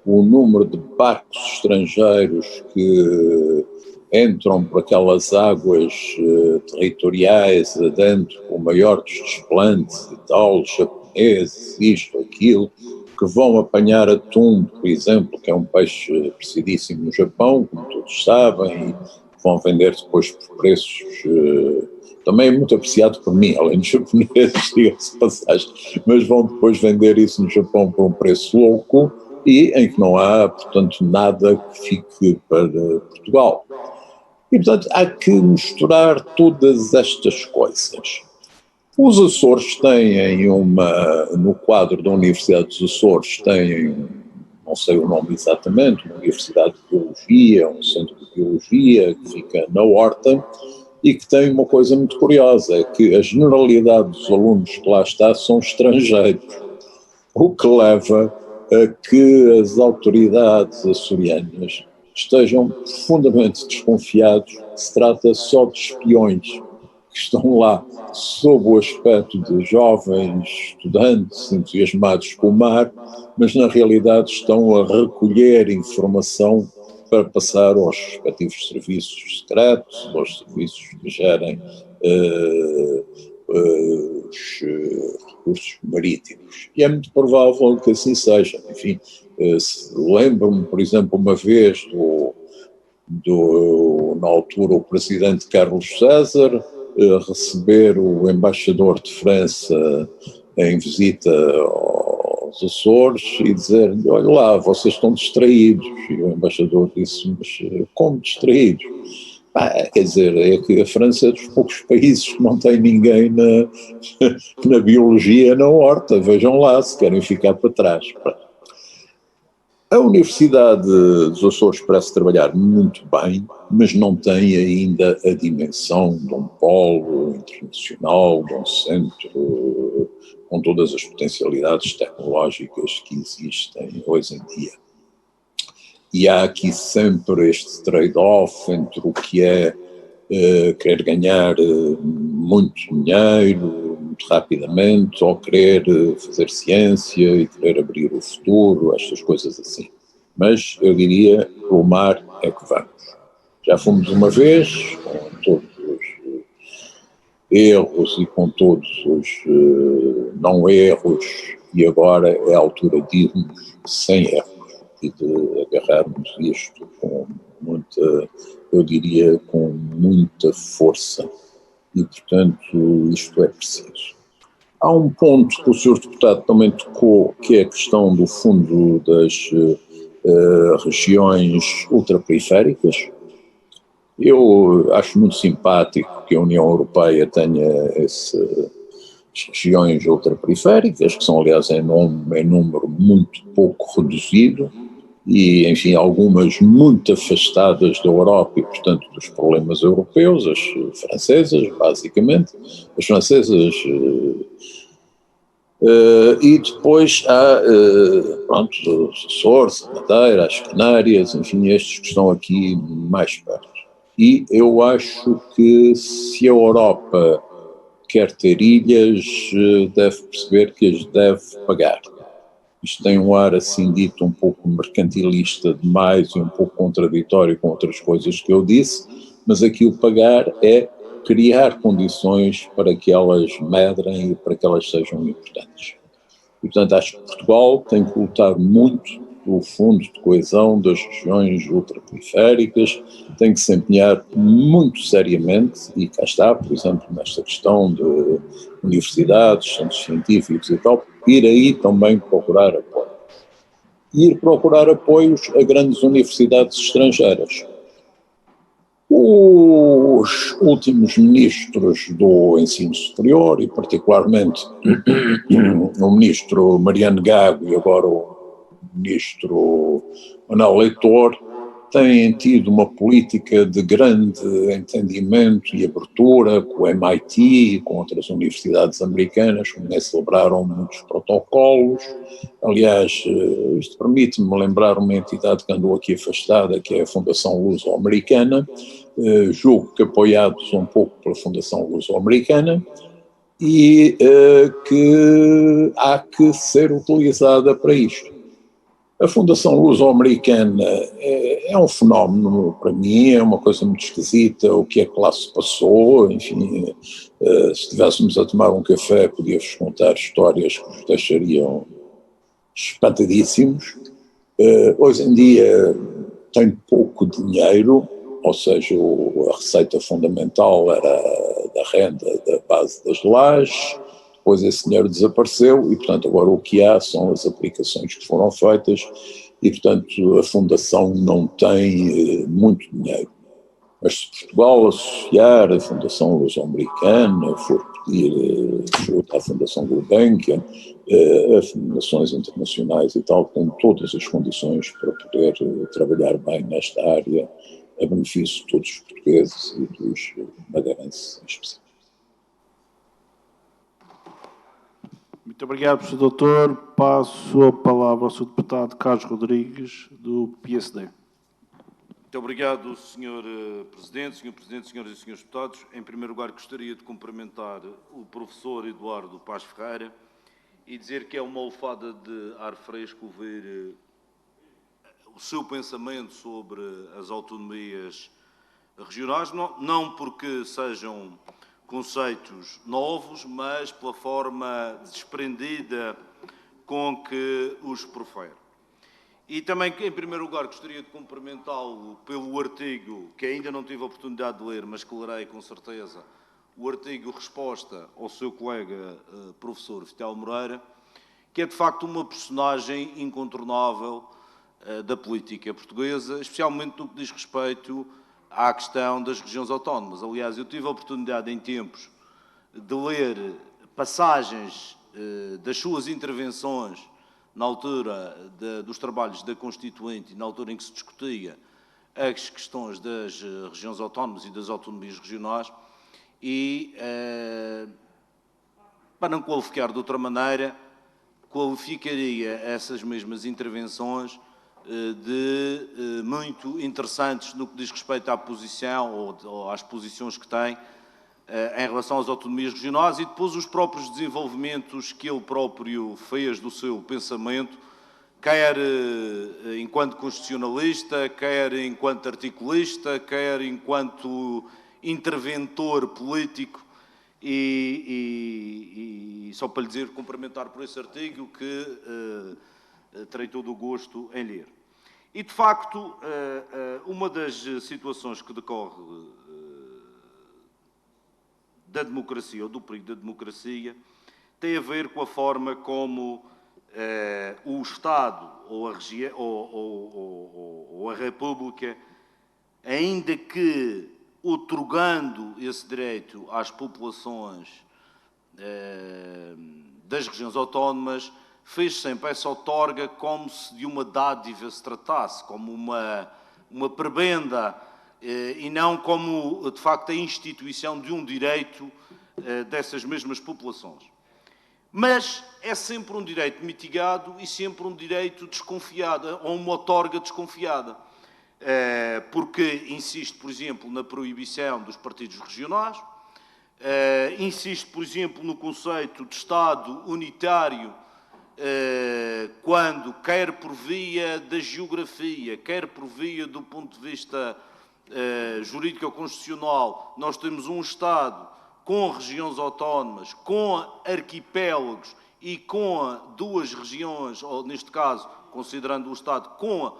o número de barcos estrangeiros que entram por aquelas águas territoriais adentro com o maior dos desplantes e tal, japoneses, isto, aquilo, que vão apanhar atum, por exemplo, que é um peixe apreciadíssimo no Japão, como todos sabem, e vão vender depois por preços, também é muito apreciado por mim, além dos japoneses, diga-se de passagem, mas vão depois vender isso no Japão por um preço louco e em que não há, portanto, nada que fique para Portugal. E, portanto, há que misturar todas estas coisas. Os Açores têm no quadro da Universidade dos Açores, têm, não sei o nome exatamente, uma Universidade de Biologia, um centro de Biologia que fica na Horta e que tem uma coisa muito curiosa, é que a generalidade dos alunos que lá está são estrangeiros, o que leva a que as autoridades açorianas estejam profundamente desconfiados que se trata só de espiões que estão lá sob o aspecto de jovens estudantes entusiasmados com o mar, mas na realidade estão a recolher informação para passar aos respectivos serviços secretos, aos serviços que gerem os recursos marítimos. E é muito provável que assim seja. Enfim, lembro-me, por exemplo, uma vez na altura, o presidente Carlos César receber o embaixador de França em visita aos Açores e dizer-lhe, olha lá, vocês estão distraídos. E o embaixador disse, mas como distraídos? Quer dizer, é que a França é dos poucos países que não tem ninguém na biologia, na horta. Vejam lá, se querem ficar para trás. A Universidade dos Açores parece trabalhar muito bem, mas não tem ainda a dimensão de um polo internacional, de um centro com todas as potencialidades tecnológicas que existem hoje em dia. E há aqui sempre este trade-off entre o que é querer ganhar muito dinheiro, muito rapidamente, ou querer fazer ciência e querer abrir o futuro, estas coisas assim. Mas eu diria, o mar é que vamos. Já fomos uma vez, com todos erros e com todos os não erros, e agora é a altura de irmos sem erros e de agarrarmos isto com muita, eu diria, com muita força. E, portanto, isto é preciso. Há um ponto que o Sr. Deputado também tocou, que é a questão do fundo das regiões ultraperiféricas. Eu acho muito simpático que a União Europeia tenha essas regiões ultraperiféricas, que são, aliás, em número muito pouco reduzido, e, enfim, algumas muito afastadas da Europa e, portanto, dos problemas europeus, as francesas, basicamente, as francesas, e depois há, pronto, os Açores, a Madeira, as Canárias, enfim, estes que estão aqui mais perto. E eu acho que se a Europa quer ter ilhas, deve perceber que as deve pagar. Isto tem um ar, assim dito, um pouco mercantilista demais e um pouco contraditório com outras coisas que eu disse, mas aqui o pagar é criar condições para que elas medrem e para que elas sejam importantes. E, portanto, acho que Portugal tem que lutar muito pelo fundo de coesão das regiões ultraperiféricas, tem que se empenhar muito seriamente, e cá está, por exemplo, nesta questão de universidades, centros científicos e tal, ir aí também procurar apoio. Ir procurar apoios a grandes universidades estrangeiras. Os últimos ministros do ensino superior, e particularmente o ministro Mariano Gago e agora o ministro Manuel Leitor, têm tido uma política de grande entendimento e abertura com o MIT e com outras universidades americanas, que nem celebraram muitos protocolos. Aliás, isto permite-me lembrar uma entidade que andou aqui afastada, que é a Fundação Luso-Americana, julgo que apoiados um pouco pela Fundação Luso-Americana, e que há que ser utilizada para isto. A Fundação Luso-Americana é um fenómeno, para mim, é uma coisa muito esquisita, o que é que lá se passou, enfim, se estivéssemos a tomar um café, podia-vos contar histórias que vos deixariam espantadíssimos. Hoje em dia tem pouco dinheiro, ou seja, a receita fundamental era da renda da base das lajes, depois esse dinheiro desapareceu e, portanto, agora o que há são as aplicações que foram feitas e, portanto, a Fundação não tem muito dinheiro. Mas se Portugal associar a Fundação Luso-Americana, for pedir ajuda à Fundação Gulbenkian, a fundações internacionais e tal, tem todas as condições para poder trabalhar bem nesta área, a benefício de todos os portugueses e dos madeirenses em especial. Muito obrigado, Sr. Doutor. Passo a palavra ao Sr. Deputado Carlos Rodrigues, do PSD. Muito obrigado, Sr. Presidente, senhoras e senhores deputados. Em primeiro lugar, gostaria de cumprimentar o professor Eduardo Paz Ferreira e dizer que é uma almofada de ar fresco ver o seu pensamento sobre as autonomias regionais, não porque sejam conceitos novos, mas pela forma desprendida com que os profere. E também, em primeiro lugar, gostaria de cumprimentá-lo pelo artigo, que ainda não tive a oportunidade de ler, mas que lerei com certeza, o artigo Resposta ao seu colega professor Vital Moreira, que é de facto uma personagem incontornável da política portuguesa, especialmente no que diz respeito à questão das regiões autónomas. Aliás, eu tive a oportunidade em tempos de ler passagens das suas intervenções na altura dos trabalhos da Constituinte, na altura em que se discutia as questões das regiões autónomas e das autonomias regionais, e, para não qualificar de outra maneira, qualificaria essas mesmas intervenções de muito interessantes no que diz respeito à posição ou às posições que tem em relação às autonomias regionais e depois os próprios desenvolvimentos que ele próprio fez do seu pensamento, quer enquanto constitucionalista, quer enquanto articulista, quer enquanto interventor político, E só para lhe dizer, cumprimentar por esse artigo que terei todo o gosto em ler. E, de facto, uma das situações que decorre da democracia, ou do perigo da democracia, tem a ver com a forma como o Estado ou a República, ainda que outorgando esse direito às populações das regiões autónomas, fez sempre essa outorga como se de uma dádiva se tratasse, como uma prebenda, e não como, de facto, a instituição de um direito dessas mesmas populações. Mas é sempre um direito mitigado e sempre um direito desconfiado, ou uma outorga desconfiada. Porque insiste, por exemplo, na proibição dos partidos regionais, insiste, por exemplo, no conceito de Estado unitário, quando, quer por via da geografia, quer por via do ponto de vista jurídico ou constitucional, nós temos um Estado com regiões autónomas, com arquipélagos e com duas regiões, ou neste caso, considerando o Estado, com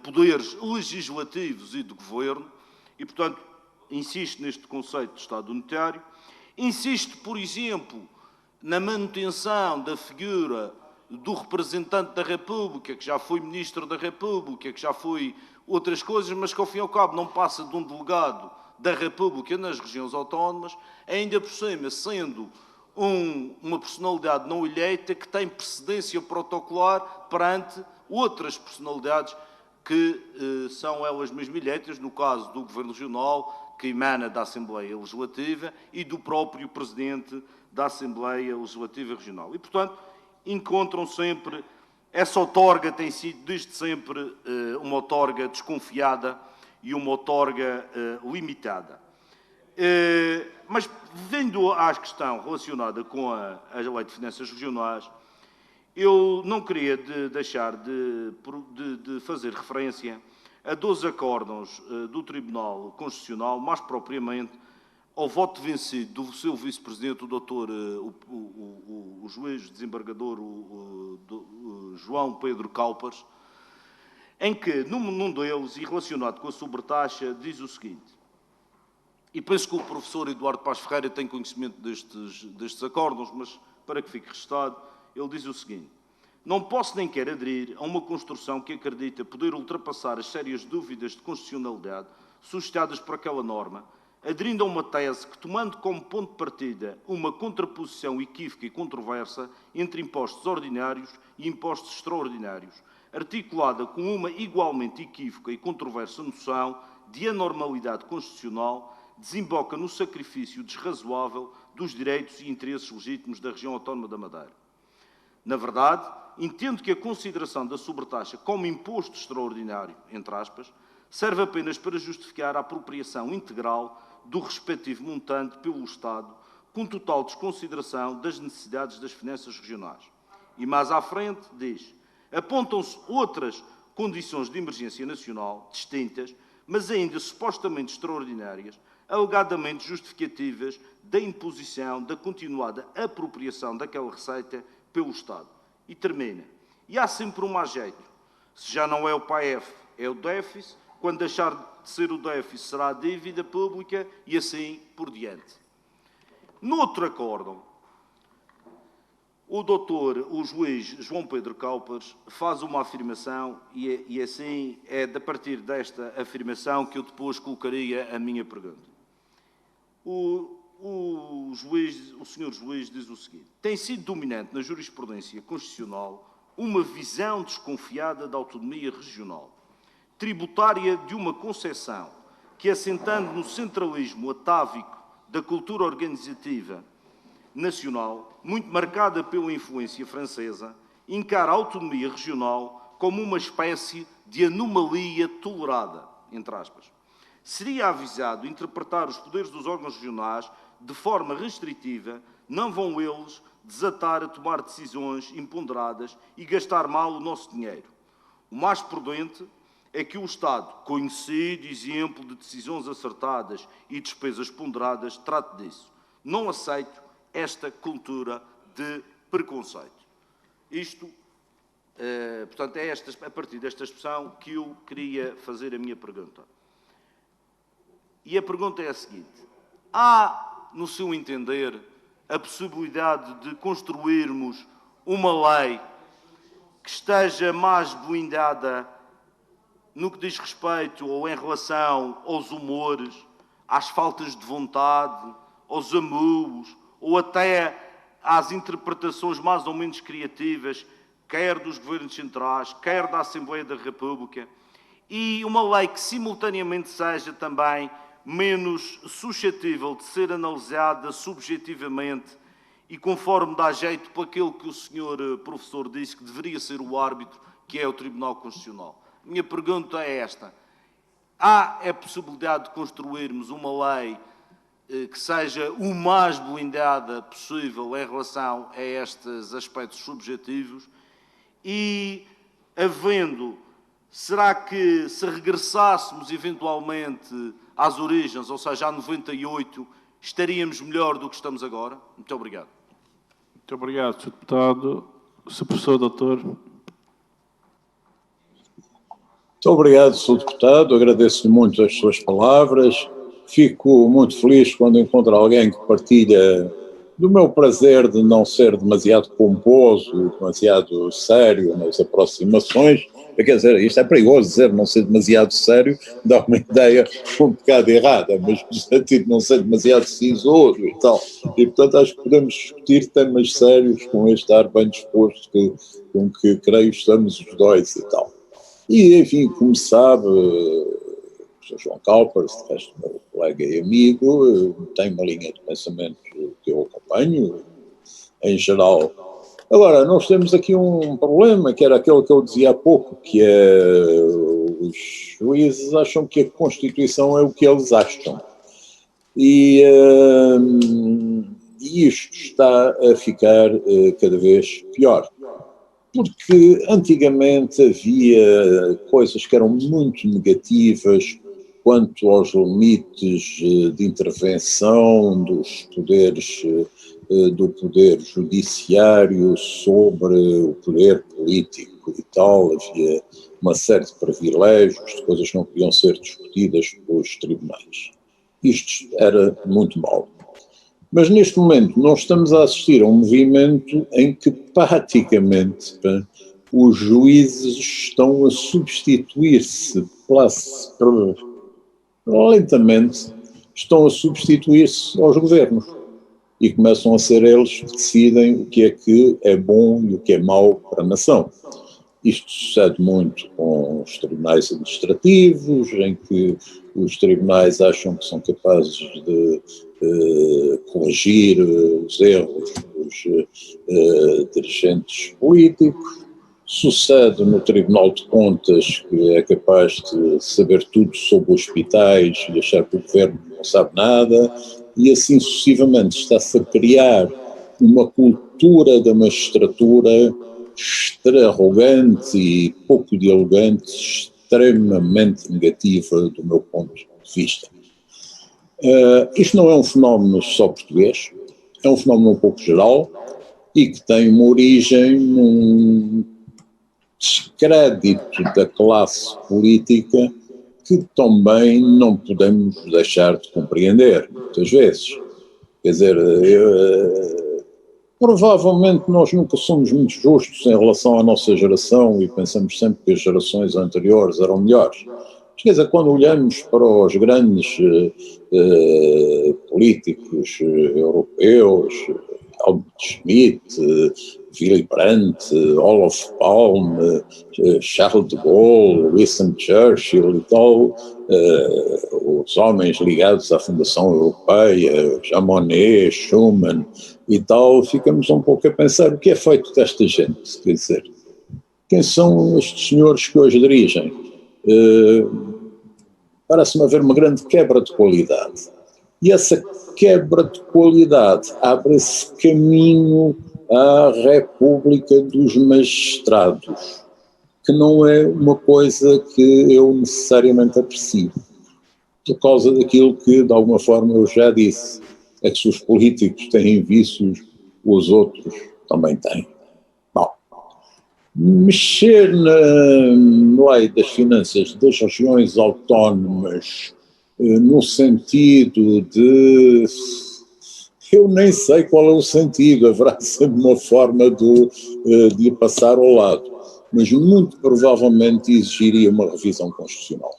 poderes legislativos e de governo, e, portanto, insiste neste conceito de Estado unitário. Insiste, por exemplo, na manutenção da figura do representante da República, que já foi Ministro da República, que já foi outras coisas, mas que, ao fim e ao cabo, não passa de um delegado da República nas regiões autónomas, ainda por cima, sendo uma personalidade não eleita que tem precedência protocolar perante outras personalidades que são elas mesmas eleitas, no caso do Governo Regional, que emana da Assembleia Legislativa, e do próprio Presidente da Assembleia Legislativa Regional. E, portanto, encontram sempre... Essa outorga tem sido, desde sempre, uma outorga desconfiada e uma outorga limitada. Mas, vendo à questão relacionada com a Lei de Finanças Regionais, eu não queria deixar de fazer referência a 12 acórdãos do Tribunal Constitucional, mais propriamente ao voto vencido do seu vice-presidente, o doutor, o juiz desembargador João Pedro Calpas, em que, num deles, e relacionado com a sobretaxa, diz o seguinte, e penso que o professor Eduardo Paz Ferreira tem conhecimento destes acórdãos, mas para que fique registado, ele diz o seguinte: não posso nem quero aderir a uma construção que acredita poder ultrapassar as sérias dúvidas de constitucionalidade suscitadas por aquela norma, aderindo a uma tese que, tomando como ponto de partida uma contraposição equívoca e controversa entre impostos ordinários e impostos extraordinários, articulada com uma igualmente equívoca e controversa noção de anormalidade constitucional, desemboca no sacrifício desrazoável dos direitos e interesses legítimos da região autónoma da Madeira. Na verdade, entendo que a consideração da sobretaxa como imposto extraordinário, entre aspas, serve apenas para justificar a apropriação integral do respectivo montante pelo Estado, com total desconsideração das necessidades das finanças regionais. E mais à frente diz, apontam-se outras condições de emergência nacional, distintas, mas ainda supostamente extraordinárias, alegadamente justificativas da imposição da continuada apropriação daquela receita pelo Estado. E termina. E há sempre um má jeito. Se já não é o PAEF, é o déficit. Quando deixar de ser o déficit, será a dívida pública e assim por diante. No outro acórdão, o juiz João Pedro Calpas faz uma afirmação e assim é a partir desta afirmação que eu depois colocaria a minha pergunta. O senhor juiz diz o seguinte: tem sido dominante na jurisprudência constitucional uma visão desconfiada da autonomia regional, tributária de uma concepção que, assentando no centralismo atávico da cultura organizativa nacional, muito marcada pela influência francesa, encara a autonomia regional como uma espécie de anomalia tolerada, entre aspas. Seria avisado interpretar os poderes dos órgãos regionais de forma restritiva, não vão eles desatar a tomar decisões imponderadas e gastar mal o nosso dinheiro. O mais prudente é que o Estado, conhecido exemplo de decisões acertadas e despesas ponderadas, trate disso. Não aceito esta cultura de preconceito. Isto, portanto, é a partir desta expressão que eu queria fazer a minha pergunta. E a pergunta é a seguinte: há, no seu entender, a possibilidade de construirmos uma lei que esteja mais blindada no que diz respeito ou em relação aos humores, às faltas de vontade, aos amuos, ou até às interpretações mais ou menos criativas, quer dos governos centrais, quer da Assembleia da República, e uma lei que simultaneamente seja também menos suscetível de ser analisada subjetivamente e conforme dá jeito para aquilo que o senhor professor disse que deveria ser o árbitro, que é o Tribunal Constitucional. Minha pergunta é esta: há a possibilidade de construirmos uma lei que seja o mais blindada possível em relação a estes aspectos subjetivos? E, havendo, será que se regressássemos eventualmente às origens, ou seja, a 98, estaríamos melhor do que estamos agora? Muito obrigado. Muito obrigado, Sr. Deputado. Sr. Professor Doutor. Muito obrigado, Sr. Deputado. Agradeço-lhe muito as suas palavras. Fico muito feliz quando encontro alguém que partilha do meu prazer de não ser demasiado pomposo, demasiado sério nas aproximações. Quer dizer, isto é perigoso dizer não ser demasiado sério, dá uma ideia um bocado errada, mas no sentido de não ser demasiado cisoso e tal. E, portanto, acho que podemos discutir temas sérios com este ar bem disposto com que creio estamos os dois e tal. E, enfim, como sabe, o Sr. João Calpers, de resto meu colega e amigo, tem uma linha de pensamento que eu acompanho, em geral. Agora, nós temos aqui um problema, que era aquele que eu dizia há pouco, que é os juízes acham que a Constituição é o que eles acham. E isto está a ficar cada vez pior. Porque antigamente havia coisas que eram muito negativas quanto aos limites de intervenção dos poderes, do poder judiciário sobre o poder político e tal. Havia uma série de privilégios, de coisas que não podiam ser discutidas pelos tribunais. Isto era muito mau. Mas neste momento nós estamos a assistir a um movimento em que praticamente os juízes estão a substituir-se lentamente, estão a substituir-se aos governos e começam a ser eles que decidem o que é bom e o que é mau para a nação. Isto sucede muito com os tribunais administrativos, em que os tribunais acham que são capazes de corrigir os erros dos dirigentes políticos. Sucede no Tribunal de Contas, que é capaz de saber tudo sobre hospitais e achar que o governo não sabe nada, e assim sucessivamente está-se a criar uma cultura da magistratura arrogante e pouco dialogante, extremamente negativa do meu ponto de vista. Isto não é um fenómeno só português, é um fenómeno um pouco geral e que tem uma origem num descrédito da classe política que também não podemos deixar de compreender, muitas vezes. Quer dizer, provavelmente nós nunca somos muito justos em relação à nossa geração e pensamos sempre que as gerações anteriores eram melhores. Quer dizer, quando olhamos para os grandes políticos europeus, Albert Schmidt, Willy Brandt, Olof Palme, Charles de Gaulle, Winston Churchill e tal, os homens ligados à Fundação Europeia, Jean Monnet, Schuman e tal, ficamos um pouco a pensar o que é feito desta gente, quer dizer, quem são estes senhores que hoje dirigem? Parece-me haver uma grande quebra de qualidade. E essa quebra de qualidade abre esse caminho à República dos Magistrados, que não é uma coisa que eu necessariamente aprecio, por causa daquilo que, de alguma forma, eu já disse. é que se os políticos têm vícios, os outros também têm. Bom, mexer na lei das finanças das regiões autónomas no sentido de... Eu nem sei qual é o sentido, haverá sempre uma forma de lhe passar ao lado, mas muito provavelmente exigiria uma revisão constitucional.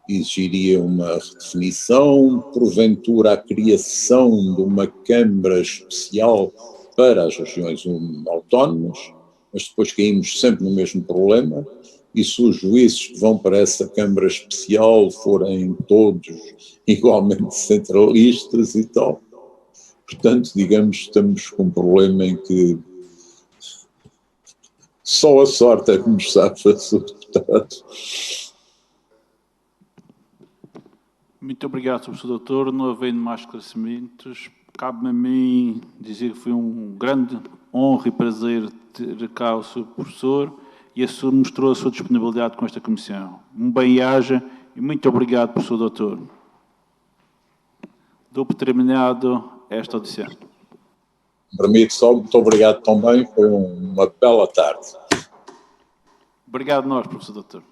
Exigiria uma redefinição, porventura a criação de uma Câmara especial para as regiões autónomas, mas depois caímos sempre no mesmo problema, e se os juízes que vão para essa Câmara especial forem todos igualmente centralistas e tal, portanto, digamos, estamos com um problema em que só a sorte é que nos safa, Sr. Deputado. Muito obrigado, Sr. Doutor. Não havendo mais esclarecimentos, cabe-me a mim dizer que foi um grande honra e prazer ter cá o Sr. Professor e mostrou a sua disponibilidade com esta Comissão. Um bem-aja e muito obrigado, Professor Doutor. Dou por terminado esta audição. Permite só, muito obrigado também, foi uma bela tarde. Obrigado nós, Professor Doutor.